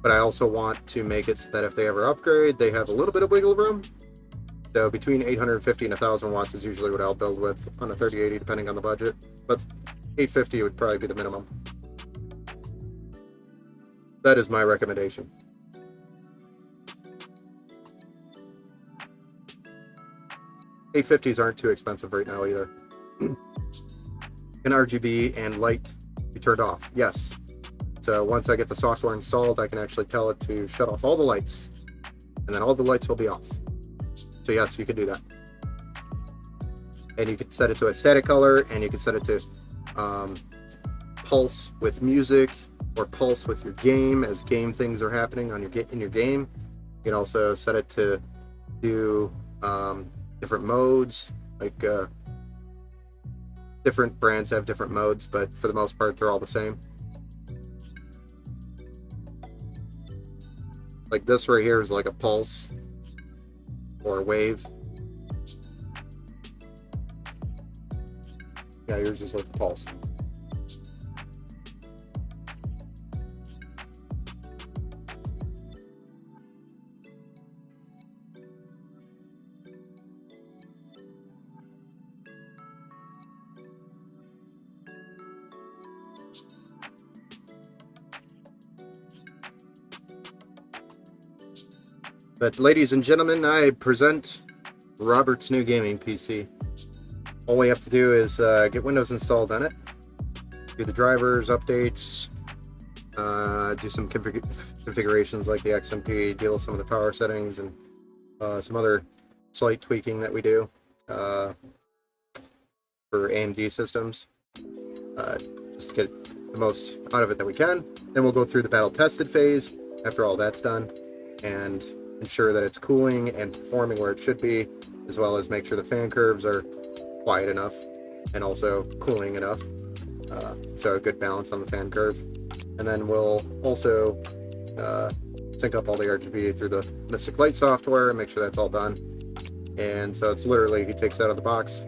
A: I also want to make it so that if they ever upgrade, they have a little bit of wiggle room. So between 850 and 1000 watts is usually what I'll build with on a 3080, depending on the budget. But 850 would probably be the minimum. That is my recommendation. $850s aren't too expensive right now either. Can RGB and light be turned off? Yes. So once I get the software installed, I can actually tell it to shut off all the lights, and then all the lights will be off. So yes, you can do that. And you can set it to a static color, and you can set it to pulse with music, or pulse with your game as game things are happening on in your game. You can also set it to do different modes, like different brands have different modes, but for the most part they're all the same. Like this right here is like a pulse or a wave. Yeah, yours is like a pulse. But ladies and gentlemen, I present Robert's new gaming PC. All we have to do is get Windows installed on it, do the drivers, updates, do some configurations like the XMP, deal with some of the power settings, and some other slight tweaking that we do for AMD systems, just to get the most out of it that we can. Then we'll go through the battle tested phase after all that's done and ensure that it's cooling and performing where it should be, as well as make sure the fan curves are quiet enough and also cooling enough, so a good balance on the fan curve. And then we'll also sync up all the RGB through the Mystic Light software and make sure that's all done. And so it's literally, he takes that out of the box,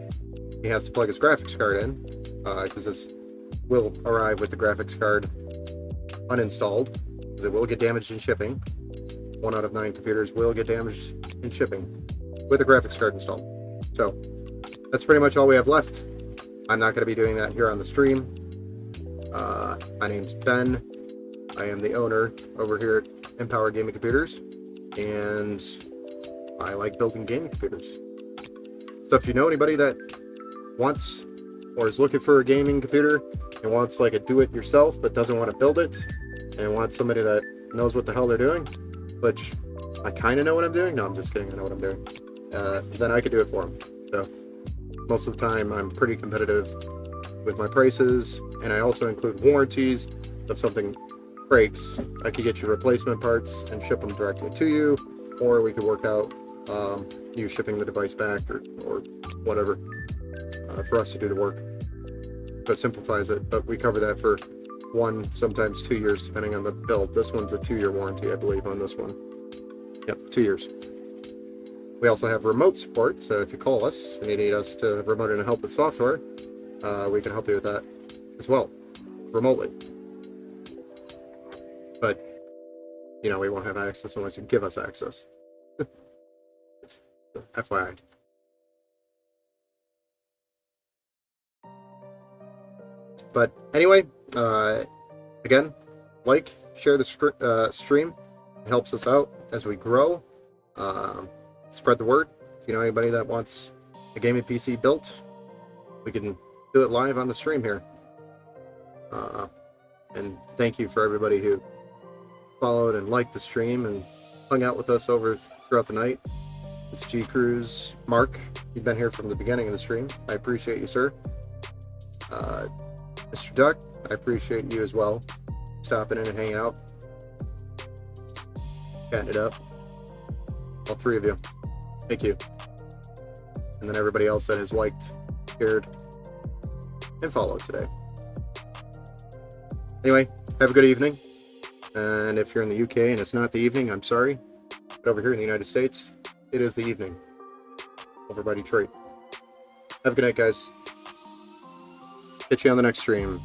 A: he has to plug his graphics card in, because this will arrive with the graphics card uninstalled, because it will get damaged in shipping. 1 out of 9 computers will get damaged in shipping with a graphics card installed. So that's pretty much all we have left. I'm not going to be doing that here on the stream. My name's Ben. I am the owner over here at Empower Gaming Computers, and I like building gaming computers. So if you know anybody that wants or is looking for a gaming computer and wants like a do-it-yourself but doesn't want to build it and wants somebody that knows what the hell they're doing, which I kind of know what I'm doing. No, I'm just kidding. I know what I'm doing. Then I could do it for them. So most of the time I'm pretty competitive with my prices, and I also include warranties. If something breaks, I could get you replacement parts and ship them directly to you, or we could work out you shipping the device back or whatever for us to do the work. So it simplifies it, but we cover that for 1, sometimes 2 years, depending on the build. This one's a 2-year warranty, I believe, on this one. Yep, 2 years. We also have remote support, so if you call us and you need us to remote in and help with software, we can help you with that as well, remotely. But, you know, we won't have access unless you give us access. FYI. But anyway, again, like, share the stream. It helps us out as we grow. Spread the word. If you know anybody that wants a gaming PC built, we can do it live on the stream here. And thank you for everybody who followed and liked the stream and hung out with us throughout the night. It's G Cruz, Mark. You've been here from the beginning of the stream. I appreciate you, sir. Mr. Duck, I appreciate you as well, stopping in and hanging out, chatting it up. All 3 of you, thank you. And then everybody else that has liked, shared, and followed today. Anyway, have a good evening. And if you're in the UK and it's not the evening, I'm sorry. But over here in the United States, it is the evening over by Detroit. Have a good night, guys. Catch you on the next stream.